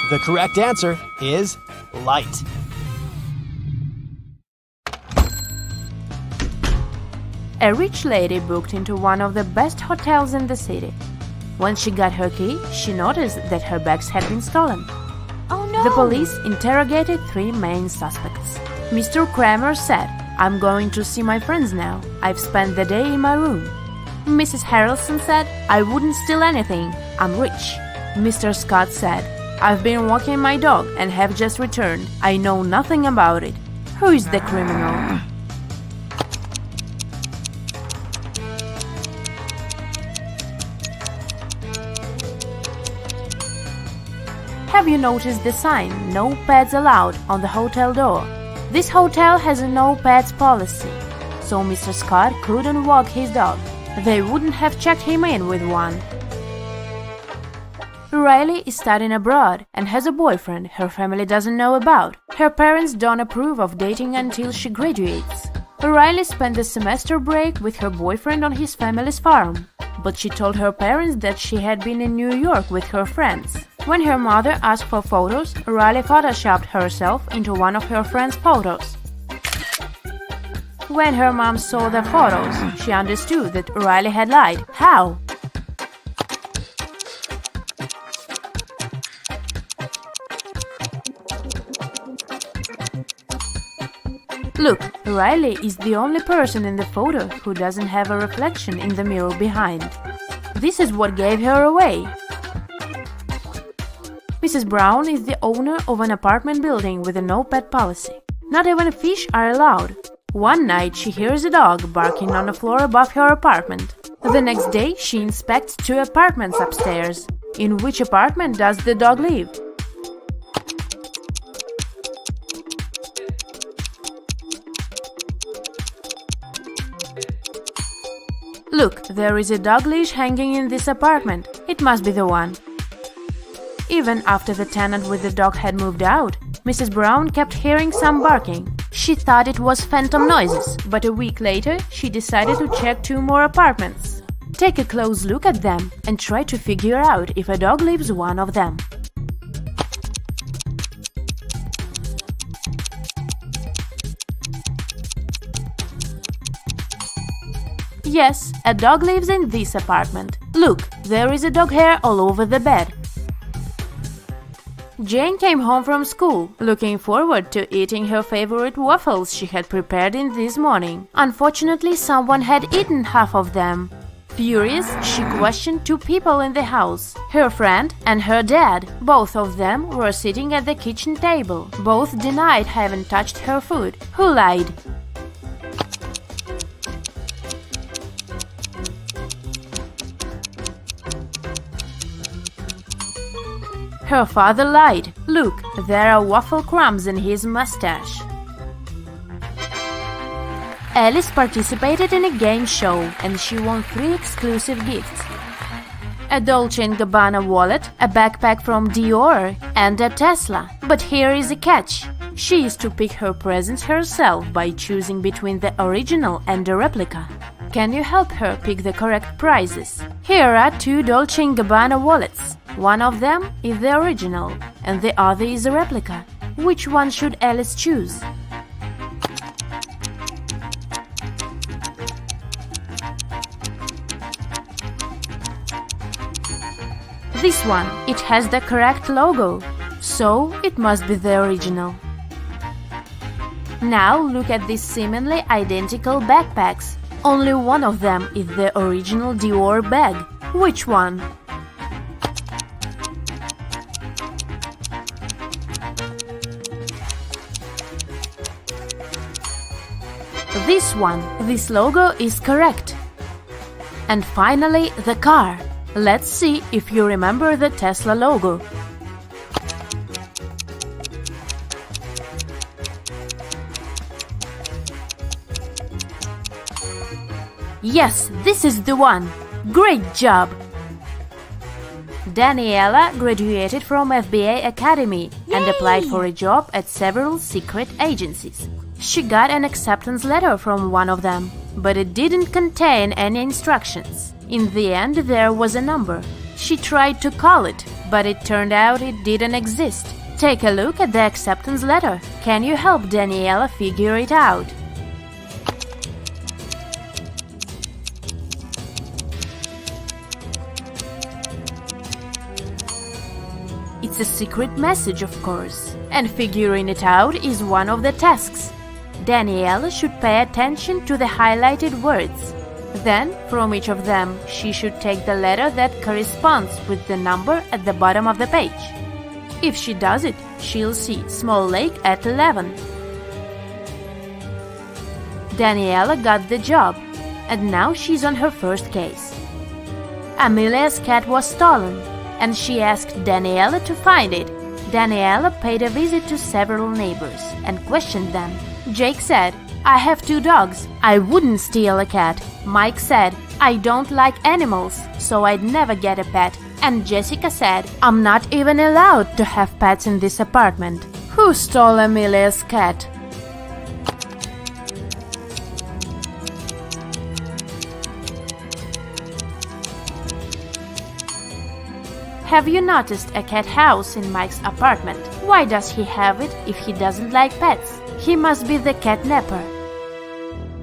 The correct answer is light. A rich lady booked into one of the best hotels in the city. When she got her key, she noticed that her bags had been stolen. Oh no! The police interrogated 3 main suspects. Mr. Kramer said, "I'm going to see my friends now. I've spent the day in my room." Mrs. Harrelson said, "I wouldn't steal anything. I'm rich." Mr. Scott said, "I've been walking my dog and have just returned. I know nothing about it." Who is the criminal? Have you noticed the sign, "No pets allowed," on the hotel door? This hotel has a no pets policy, so Mr. Scott couldn't walk his dog. They wouldn't have checked him in with one. Riley is studying abroad and has a boyfriend her family doesn't know about. Her parents don't approve of dating until she graduates. Riley spent the semester break with her boyfriend on his family's farm, but she told her parents that she had been in New York with her friends. When her mother asked for photos, Riley photoshopped herself into one of her friends' photos. When her mom saw the photos, she understood that Riley had lied. How? Look, Riley is the only person in the photo who doesn't have a reflection in the mirror behind. This is what gave her away. Mrs. Brown is the owner of an apartment building with a no-pet policy. Not even fish are allowed. One night she hears a dog barking on the floor above her apartment. The next day she inspects 2 apartments upstairs. In which apartment does the dog live? Look, there is a dog leash hanging in this apartment. It must be the one. Even after the tenant with the dog had moved out, Mrs. Brown kept hearing some barking. She thought it was phantom noises, but a week later she decided to check 2 more apartments. Take a close look at them and try to figure out if a dog lives one of them. Yes, a dog lives in this apartment. Look, there is a dog hair all over the bed. Jane came home from school, looking forward to eating her favorite waffles she had prepared in this morning. Unfortunately, someone had eaten half of them. Furious, she questioned 2 people in the house, her friend and her dad. Both of them were sitting at the kitchen table. Both denied having touched her food. Who lied? Her father lied. Look, there are waffle crumbs in his mustache. Alice participated in a game show and she won 3 exclusive gifts: a Dolce & Gabbana wallet, a backpack from Dior, and a Tesla. But here is a catch. She is to pick her presents herself by choosing between the original and the replica. Can you help her pick the correct prizes? Here are 2 Dolce & Gabbana wallets. One of them is the original and the other is a replica. Which one should Alice choose? This one, it has the correct logo, so it must be the original. Now look at these seemingly identical backpacks. Only one of them is the original Dior bag. Which one? This one. This logo is correct. And finally, the car. Let's see if you remember the Tesla logo. Yes, this is the one. Great job! Daniela graduated from FBA Academy and applied for a job at several secret agencies. She got an acceptance letter from one of them, but it didn't contain any instructions. In the end, there was a number. She tried to call it, but it turned out it didn't exist. Take a look at the acceptance letter. Can you help Daniela figure it out? It's a secret message, of course, and figuring it out is one of the tasks. Daniela should pay attention to the highlighted words. Then, from each of them, she should take the letter that corresponds with the number at the bottom of the page. If she does it, she'll see Small Lake at 11. Daniela got the job, and now she's on her first case. Amelia's cat was stolen, and she asked Daniela to find it. Daniela paid a visit to several neighbors and questioned them. Jake said, "I have 2 dogs. I wouldn't steal a cat." Mike said, "I don't like animals, so I'd never get a pet." And Jessica said, "I'm not even allowed to have pets in this apartment." Who stole Amelia's cat? Have you noticed a cat house in Mike's apartment? Why does he have it if he doesn't like pets? He must be the catnapper.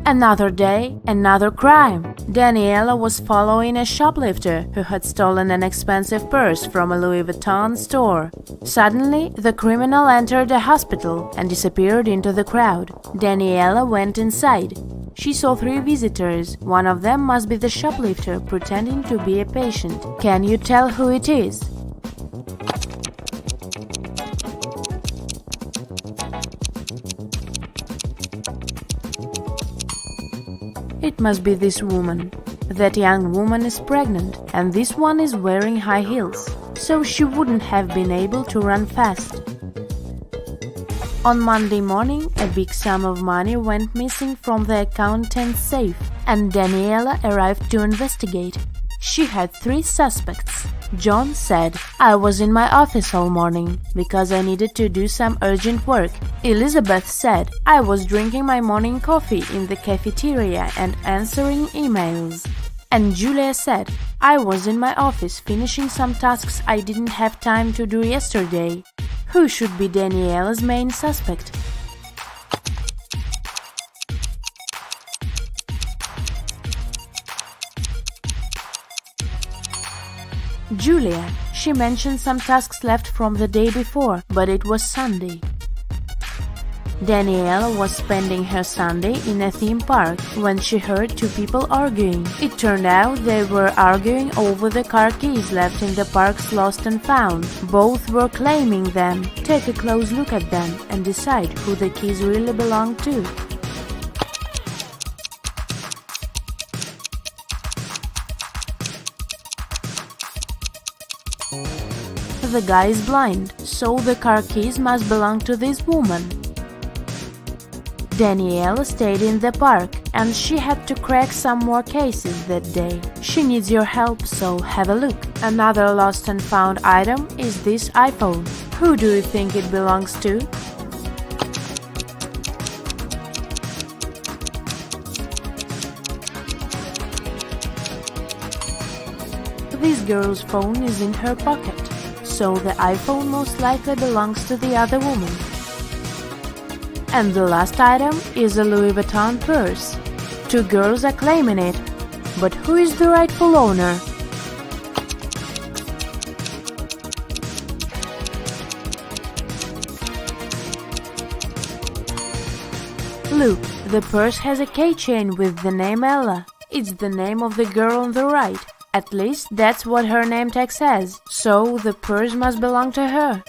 Another day, another crime. Daniela was following a shoplifter who had stolen an expensive purse from a Louis Vuitton store. Suddenly, the criminal entered a hospital and disappeared into the crowd. Daniela went inside. She saw 3 visitors. One of them must be the shoplifter pretending to be a patient. Can you tell who it is? It must be this woman. That young woman is pregnant, and this one is wearing high heels, so she wouldn't have been able to run fast. On Monday morning, a big sum of money went missing from the accountant's safe, and Daniela arrived to investigate. She had 3 suspects. John said, "I was in my office all morning because I needed to do some urgent work." Elizabeth said, "I was drinking my morning coffee in the cafeteria and answering emails." And Julia said, "I was in my office finishing some tasks I didn't have time to do yesterday." Who should be Daniela's main suspect? Julia. She mentioned some tasks left from the day before, but it was Sunday. Daniela was spending her Sunday in a theme park when she heard 2 people arguing. It turned out they were arguing over the car keys left in the park's lost and found. Both were claiming them. Take a close look at them and decide who the keys really belong to. The guy is blind, so the car keys must belong to this woman. Daniela stayed in the park. and she had to crack some more cases that day. She needs your help, so have a look. Another lost and found item is this iPhone. Who do you think it belongs to? This girl's phone is in her pocket, so the iPhone most likely belongs to the other woman. And the last item is a Louis Vuitton purse. Two girls are claiming it, but who is the rightful owner? Look, the purse has a keychain with the name Ella. It's the name of the girl on the right. At least that's what her name tag says, so the purse must belong to her.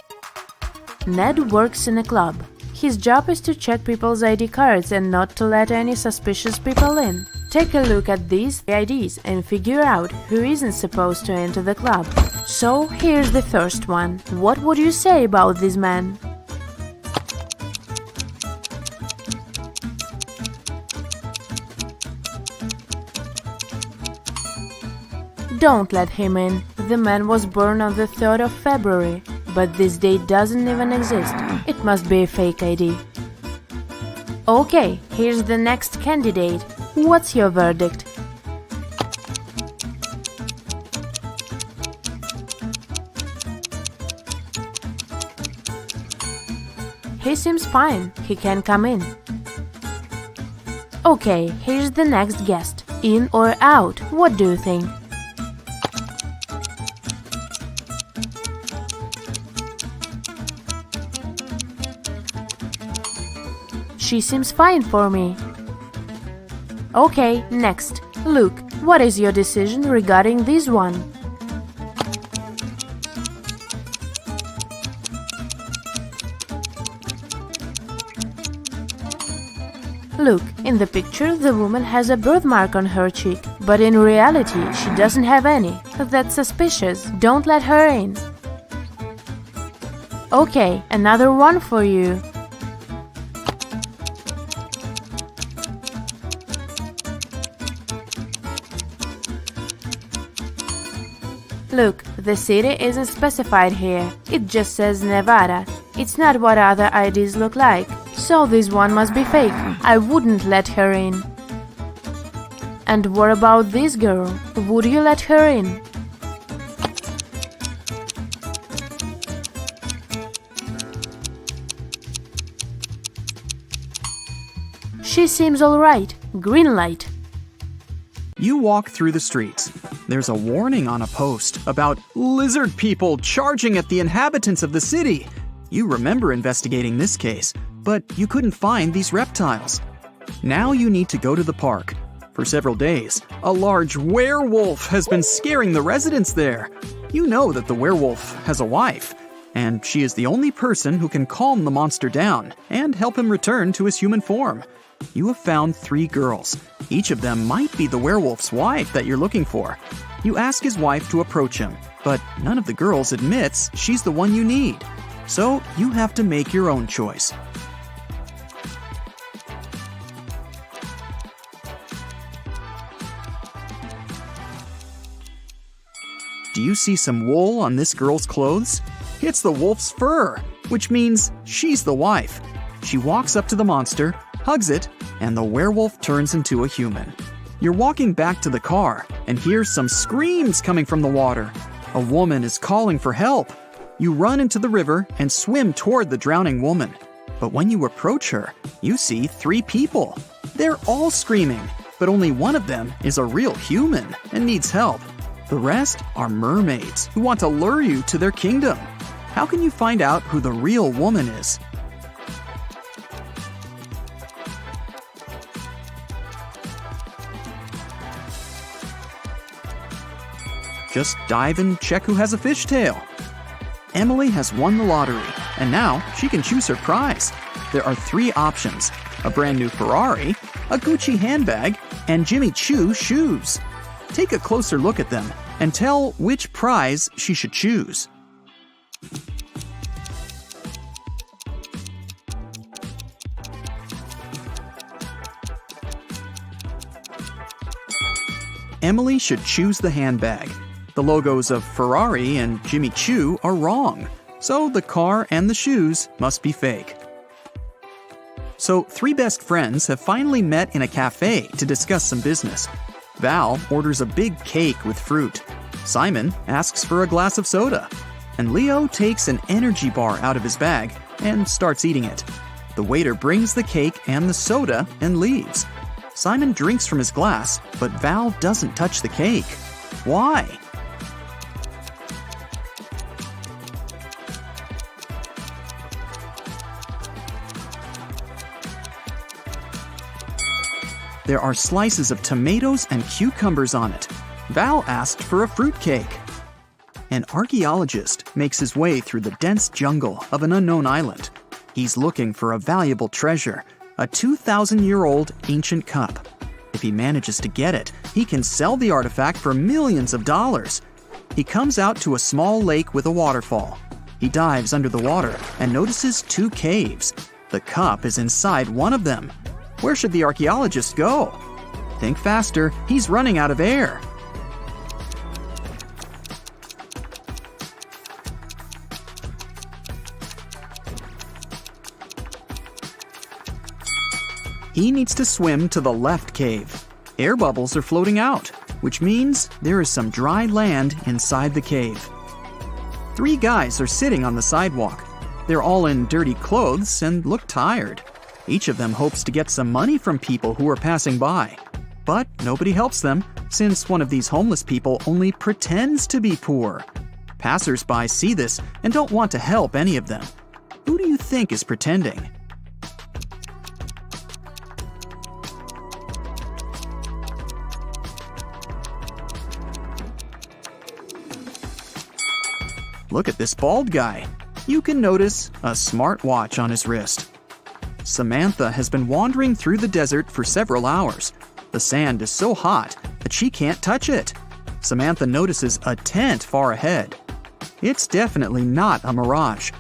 Ned works in a club. His job is to check people's ID cards and not to let any suspicious people in. Take a look at these IDs and figure out who isn't supposed to enter the club. So here's the first one. What would you say about this man? Don't let him in. The man was born on the 3rd of February, but this date doesn't even exist. It must be a fake ID. Okay, here's the next candidate. What's your verdict? He seems fine. He can come in. Okay, here's the next guest. In or out? What do you think? She seems fine for me. Okay, next. Luke, what is your decision regarding this one? Look, in the picture the woman has a birthmark on her cheek, but in reality she doesn't have any. That's suspicious. Don't let her in. Okay, another one for you. Look, the city isn't specified here. It just says Nevada. It's not what other IDs look like. So this one must be fake. I wouldn't let her in. And what about this girl? Would you let her in? She seems alright. Green light. You walk through the streets. There's a warning on a post about lizard people charging at the inhabitants of the city. You remember investigating this case, but you couldn't find these reptiles. Now you need to go to the park. For several days, a large werewolf has been scaring the residents there. You know that the werewolf has a wife, and she is the only person who can calm the monster down and help him return to his human form. You have found 3 girls. Each of them might be the werewolf's wife that you're looking for. You ask his wife to approach him, but none of the girls admits she's the one you need. So you have to make your own choice. Do you see some wool on this girl's clothes? It's the wolf's fur, which means she's the wife. She walks up to the monster, hugs it, and the werewolf turns into a human. You're walking back to the car and hear some screams coming from the water. A woman is calling for help. You run into the river and swim toward the drowning woman. But when you approach her, you see 3 people. They're all screaming, but only one of them is a real human and needs help. The rest are mermaids who want to lure you to their kingdom. How can you find out who the real woman is? Just dive and check who has a fishtail. Emily has won the lottery, and now she can choose her prize. There are 3 options: a brand new Ferrari, a Gucci handbag, and Jimmy Choo shoes. Take a closer look at them and tell which prize she should choose. family should choose the handbag. The logos of Ferrari and Jimmy Choo are wrong, so the car and the shoes must be fake. So 3 best friends have finally met in a cafe to discuss some business. Val orders a big cake with fruit. Simon asks for a glass of soda. And Leo takes an energy bar out of his bag and starts eating it. The waiter brings the cake and the soda and leaves. Simon drinks from his glass, but Val doesn't touch the cake. Why? There are slices of tomatoes and cucumbers on it. Val asked for a fruitcake. An archaeologist makes his way through the dense jungle of an unknown island. He's looking for a valuable treasure, a 2,000-year-old ancient cup. If he manages to get it, he can sell the artifact for millions of dollars. He comes out to a small lake with a waterfall. He dives under the water and notices 2 caves. The cup is inside one of them. Where should the archaeologist go? Think faster, he's running out of air. He needs to swim to the left cave. Air bubbles are floating out, which means there is some dry land inside the cave. 3 guys are sitting on the sidewalk. They're all in dirty clothes and look tired. Each of them hopes to get some money from people who are passing by. But nobody helps them, since one of these homeless people only pretends to be poor. Passers-by see this and don't want to help any of them. Who do you think is pretending? Look at this bald guy. You can notice a smartwatch on his wrist. Samantha has been wandering through the desert for several hours. The sand is so hot that she can't touch it. Samantha notices a tent far ahead. It's definitely not a mirage.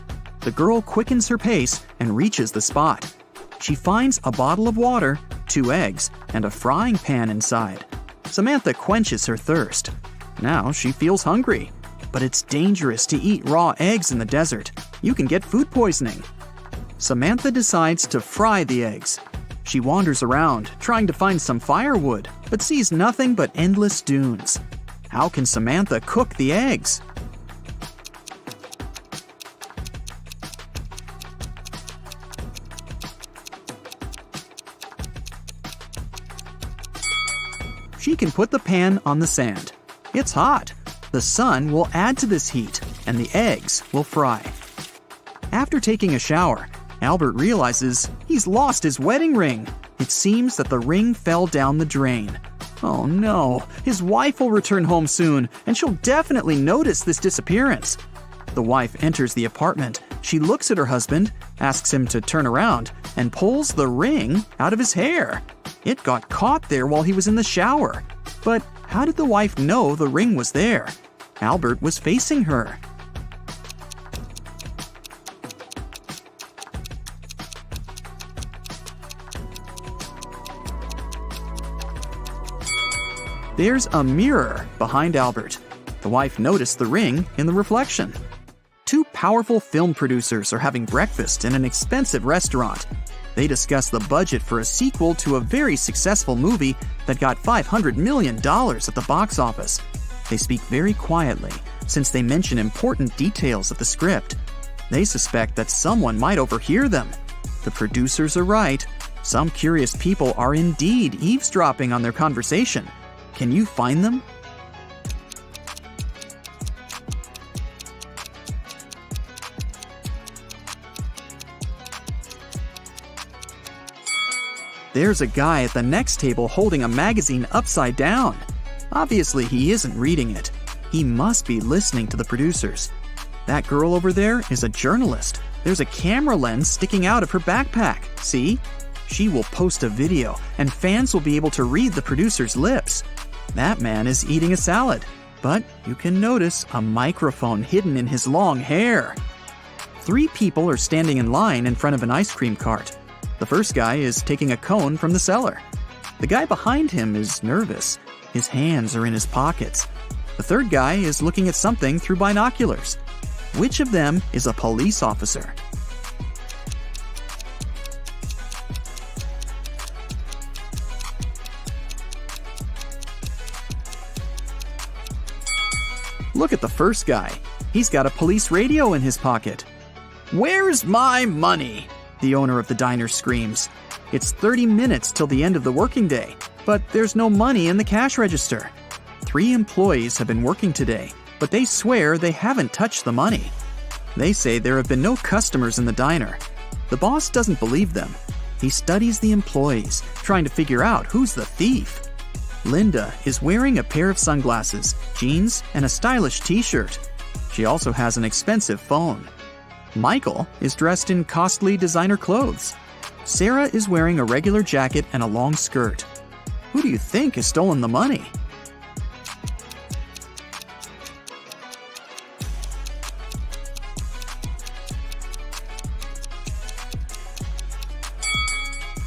The girl quickens her pace and reaches the spot. She finds a bottle of water, 2 eggs, and a frying pan inside. Samantha quenches her thirst. Now she feels hungry. But it's dangerous to eat raw eggs in the desert. You can get food poisoning. Samantha decides to fry the eggs. She wanders around, trying to find some firewood, but sees nothing but endless dunes. How can Samantha cook the eggs? She can put the pan on the sand. It's hot. The sun will add to this heat, and the eggs will fry. After taking a shower, Albert realizes he's lost his wedding ring. It seems that the ring fell down the drain. Oh no, his wife will return home soon, and she'll definitely notice this disappearance. The wife enters the apartment. She looks at her husband, asks him to turn around, and pulls the ring out of his hair. It got caught there while he was in the shower. But how did the wife know the ring was there? Albert was facing her. There's a mirror behind Albert. The wife noticed the ring in the reflection. 2 powerful film producers are having breakfast in an expensive restaurant. They discuss the budget for a sequel to a very successful movie that got $500 million at the box office. They speak very quietly, since they mention important details of the script. They suspect that someone might overhear them. The producers are right. Some curious people are indeed eavesdropping on their conversation. Can you find them? There's a guy at the next table holding a magazine upside down. Obviously, he isn't reading it. He must be listening to the producers. That girl over there is a journalist. There's a camera lens sticking out of her backpack. See? She will post a video, and fans will be able to read the producer's lips. That man is eating a salad, but you can notice a microphone hidden in his long hair. 3 people are standing in line in front of an ice cream cart. The first guy is taking a cone from the seller. The guy behind him is nervous. His hands are in his pockets. The third guy is looking at something through binoculars. Which of them is a police officer? Look at the first guy. He's got a police radio in his pocket. "Where's my money?" the owner of the diner screams. It's 30 minutes till the end of the working day, but there's no money in the cash register. 3 employees have been working today, but they swear they haven't touched the money. They say there have been no customers in the diner. The boss doesn't believe them. He studies the employees, trying to figure out who's the thief. Linda is wearing a pair of sunglasses, jeans, and a stylish t-shirt. She also has an expensive phone. Michael is dressed in costly designer clothes. Sarah is wearing a regular jacket and a long skirt. Who do you think has stolen the money?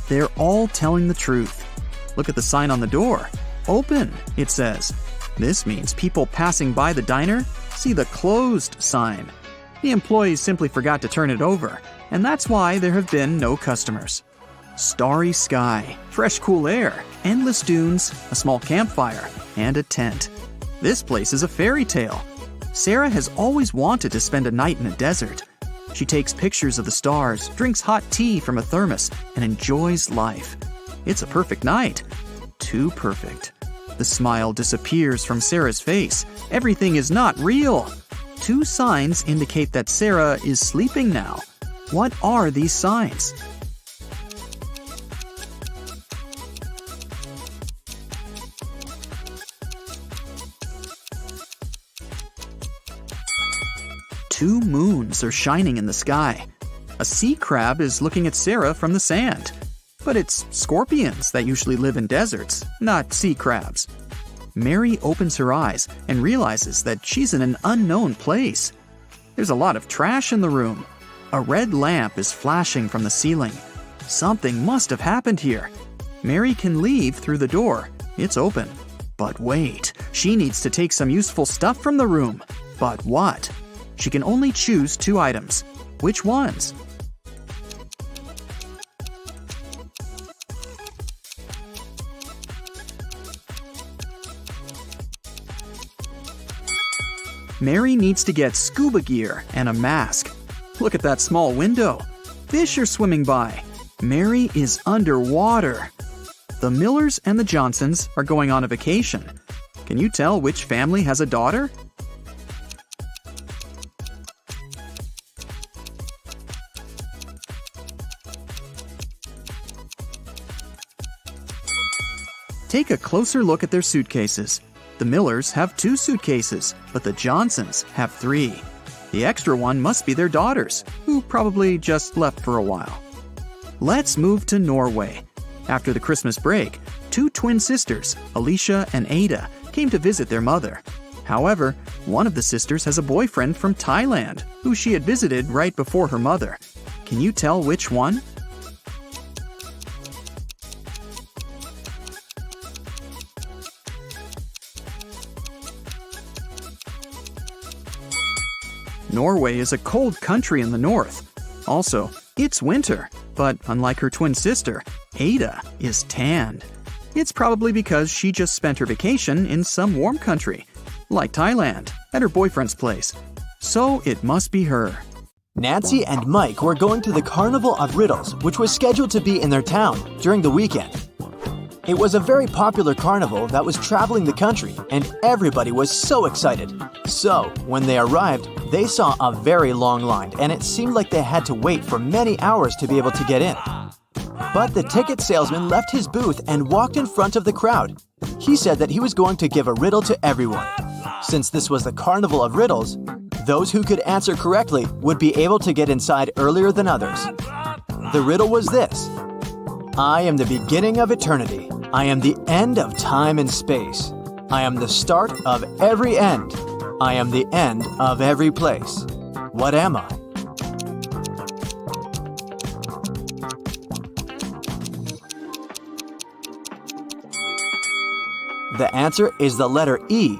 They're all telling the truth. Look at the sign on the door. Open, it says. This means people passing by the diner see the closed sign. The employees simply forgot to turn it over, and that's why there have been no customers. Starry sky, fresh cool air, endless dunes, a small campfire, and a tent. This place is a fairy tale. Sarah has always wanted to spend a night in a desert. She takes pictures of the stars, drinks hot tea from a thermos, and enjoys life. It's a perfect night. Too perfect. The smile disappears from Sarah's face. Everything is not real. 2 signs indicate that Sarah is sleeping now. What are these signs? Two moons are shining in the sky. A sea crab is looking at Sarah from the sand. But it's scorpions that usually live in deserts, not sea crabs. Mary opens her eyes and realizes that she's in an unknown place. There's a lot of trash in the room. A red lamp is flashing from the ceiling. Something must have happened here. Mary can leave through the door. It's open. But wait, she needs to take some useful stuff from the room. But what? She can only choose 2 items. Which ones? Mary needs to get scuba gear and a mask. Look at that small window. Fish are swimming by. Mary is underwater. The Millers and the Johnsons are going on a vacation. Can you tell which family has a daughter? Take a closer look at their suitcases. The Millers have 2 suitcases, but the Johnsons have 3. The extra one must be their daughters, who probably just left for a while. Let's move to Norway. After the Christmas break, 2 twin sisters, Alicia and Ada, came to visit their mother. However, one of the sisters has a boyfriend from Thailand, who she had visited right before her mother. Can you tell which one? Norway is a cold country in the north. Also, it's winter, but unlike her twin sister, Ada is tanned. It's probably because she just spent her vacation in some warm country, like Thailand, at her boyfriend's place. So it must be her. Nancy and Mike were going to the Carnival of Riddles, which was scheduled to be in their town during the weekend. It was a very popular carnival that was traveling the country, and everybody was so excited. So, when they arrived, they saw a very long line, and it seemed like they had to wait for many hours to be able to get in. But the ticket salesman left his booth and walked in front of the crowd. He said that he was going to give a riddle to everyone. Since this was the Carnival of Riddles, those who could answer correctly would be able to get inside earlier than others. The riddle was this: I am the beginning of eternity. I am the end of time and space. I am the start of every end. I am the end of every place. What am I? The answer is the letter E.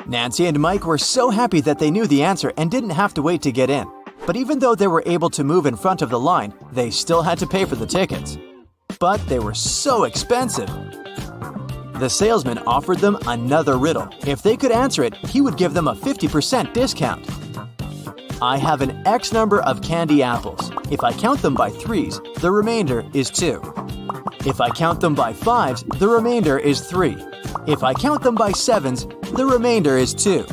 Nancy and Mike were so happy that they knew the answer and didn't have to wait to get in. But even though they were able to move in front of the line, they still had to pay for the tickets. But they were so expensive. The salesman offered them another riddle. If they could answer it, he would give them a 50% discount. I have an X number of candy apples. If I count them by threes, the remainder is 2. If I count them by fives, the remainder is 3. If I count them by sevens, the remainder is 2.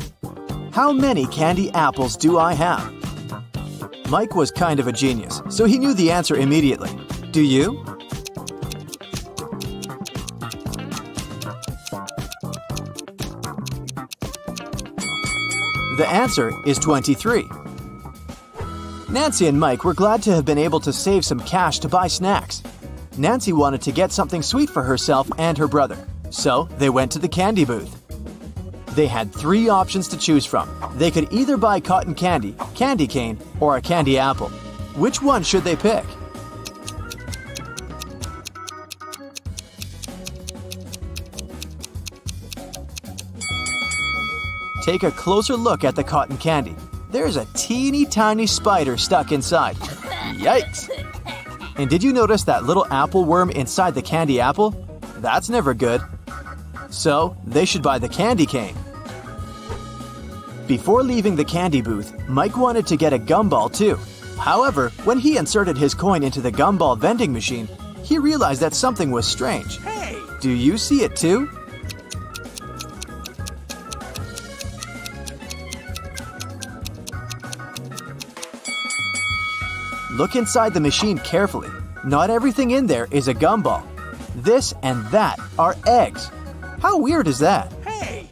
How many candy apples do I have? Mike was kind of a genius, so he knew the answer immediately. Do you? The answer is 23. Nancy and Mike were glad to have been able to save some cash to buy snacks. Nancy wanted to get something sweet for herself and her brother, so they went to the candy booth. They had 3 options to choose from. They could either buy cotton candy, candy cane, or a candy apple. Which one should they pick? Take a closer look at the cotton candy. There's a teeny tiny spider stuck inside. Yikes! And did you notice that little apple worm inside the candy apple? That's never good. So, they should buy the candy cane. Before leaving the candy booth, Mike wanted to get a gumball too. However, when he inserted his coin into the gumball vending machine, he realized that something was strange. Hey! Do you see it too? Look inside the machine carefully. Not everything in there is a gumball. This and that are eggs. How weird is that? Hey!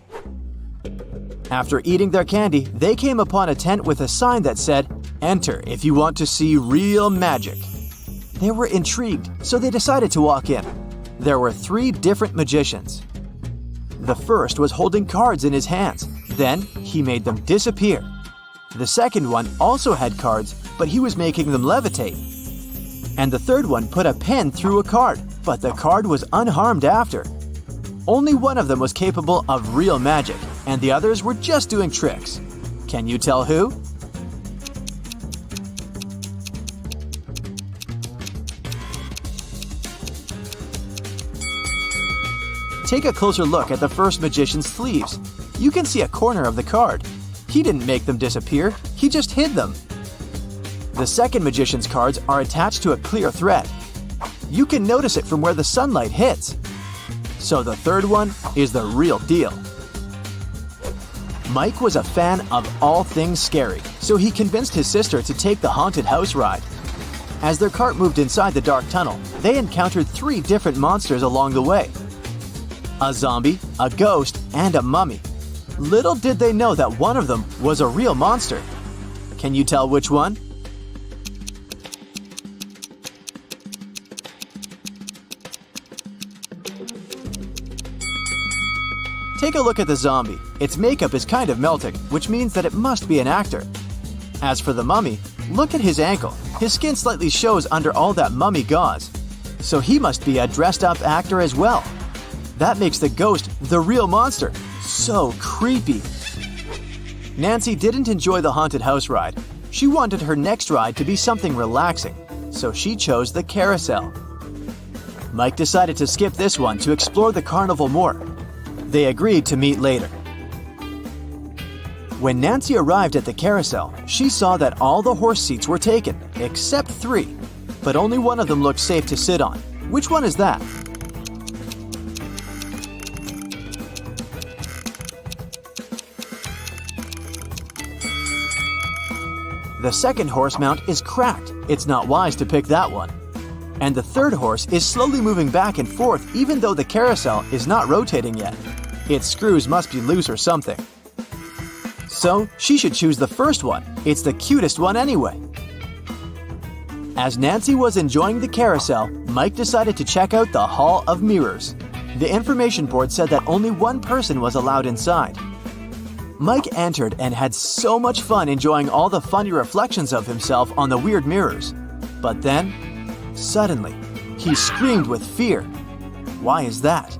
After eating their candy, they came upon a tent with a sign that said, "Enter if you want to see real magic." They were intrigued, so they decided to walk in. There were 3 different magicians. The first was holding cards in his hands. Then he made them disappear. The second one also had cards, but he was making them levitate. And the third one put a pen through a card, but the card was unharmed after. Only one of them was capable of real magic, and the others were just doing tricks. Can you tell who? Take a closer look at the first magician's sleeves. You can see a corner of the card. He didn't make them disappear, he just hid them. The second magician's cards are attached to a clear thread. You can notice it from where the sunlight hits. So the third one is the real deal. Mike was a fan of all things scary, so he convinced his sister to take the haunted house ride. As their cart moved inside the dark tunnel, they encountered 3 different monsters along the way. A zombie, a ghost, and a mummy. Little did they know that one of them was a real monster. Can you tell which one? Take a look at the zombie. Its makeup is kind of melting, which means that it must be an actor. As for the mummy, look at his ankle. His skin slightly shows under all that mummy gauze. So he must be a dressed-up actor as well. That makes the ghost the real monster. So creepy. Nancy didn't enjoy the haunted house ride. She wanted her next ride to be something relaxing, so she chose the carousel. Mike decided to skip this one to explore the carnival more. They agreed to meet later. When Nancy arrived at the carousel, she saw that all the horse seats were taken, except 3. But only one of them looked safe to sit on. Which one is that? The second horse mount is cracked. It's not wise to pick that one. And the third horse is slowly moving back and forth even though the carousel is not rotating yet. Its screws must be loose or something. So she should choose the first one. It's the cutest one anyway. As Nancy was enjoying the carousel, Mike decided to check out the Hall of Mirrors. The information board said that only one person was allowed inside. Mike entered and had so much fun enjoying all the funny reflections of himself on the weird mirrors. But then, suddenly, he screamed with fear. Why is that?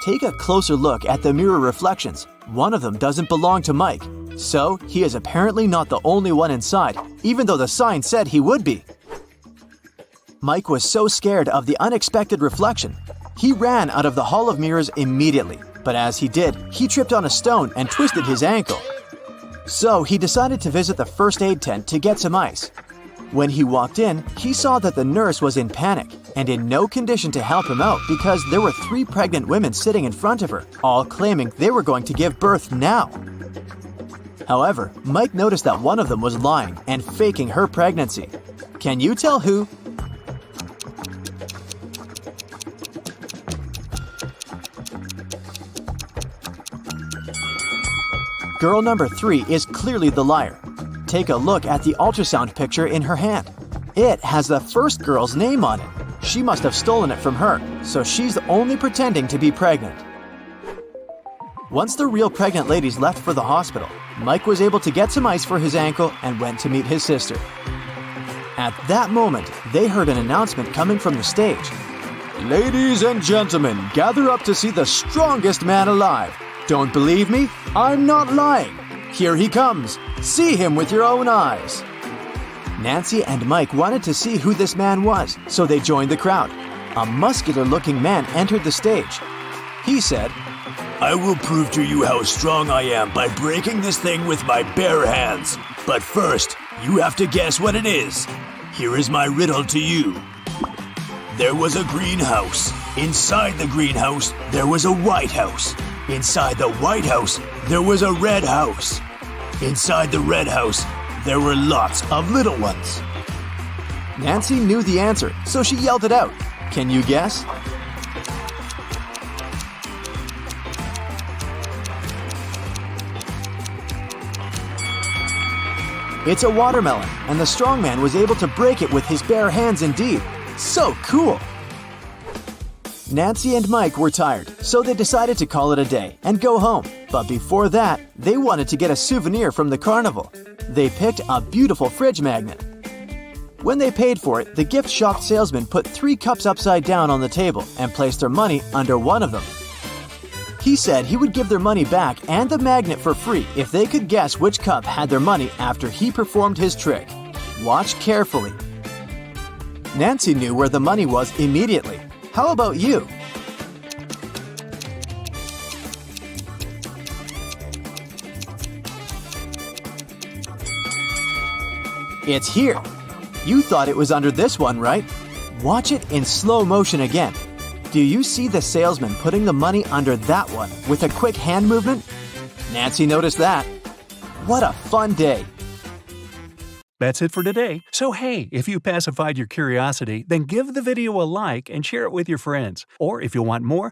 Take a closer look at the mirror reflections. One of them doesn't belong to Mike, so he is apparently not the only one inside, even though the sign said he would be. Mike was so scared of the unexpected reflection. He ran out of the Hall of Mirrors immediately, but as he did, he tripped on a stone and twisted his ankle. So he decided to visit the first aid tent to get some ice. When he walked in, he saw that the nurse was in panic and in no condition to help him out because there were 3 pregnant women sitting in front of her, all claiming they were going to give birth now. However, Mike noticed that one of them was lying and faking her pregnancy. Can you tell who? Girl number 3 is clearly the liar. Take a look at the ultrasound picture in her hand. It has the first girl's name on it. She must have stolen it from her, so she's only pretending to be pregnant. Once the real pregnant ladies left for the hospital, Mike was able to get some ice for his ankle and went to meet his sister. At that moment, they heard an announcement coming from the stage. "Ladies and gentlemen, gather up to see the strongest man alive. Don't believe me? I'm not lying. Here he comes. See him with your own eyes." Nancy and Mike wanted to see who this man was, so they joined the crowd. A muscular-looking man entered the stage. He said, I will prove to you how strong I am by breaking this thing with my bare hands. But first, you have to guess what it is. Here is my riddle to you. There was a greenhouse. Inside the greenhouse, there was a white house. Inside the white house, there was a red house. Inside the red house, there were lots of little ones. Nancy knew the answer, so she yelled it out. Can you guess? It's a watermelon, and the strongman was able to break it with his bare hands indeed. So cool! Nancy and Mike were tired, so they decided to call it a day and go home. But before that, they wanted to get a souvenir from the carnival. They picked a beautiful fridge magnet. When they paid for it, the gift shop salesman put 3 cups upside down on the table and placed their money under one of them. He said he would give their money back and the magnet for free if they could guess which cup had their money after he performed his trick. Watch carefully. Nancy knew where the money was immediately. How about you? It's here. You thought it was under this one, right? Watch it in slow motion again. Do you see the salesman putting the money under that one with a quick hand movement? Nancy noticed that. What a fun day. That's it for today. So hey, if you pacified your curiosity, then give the video a like and share it with your friends. Or if you want more,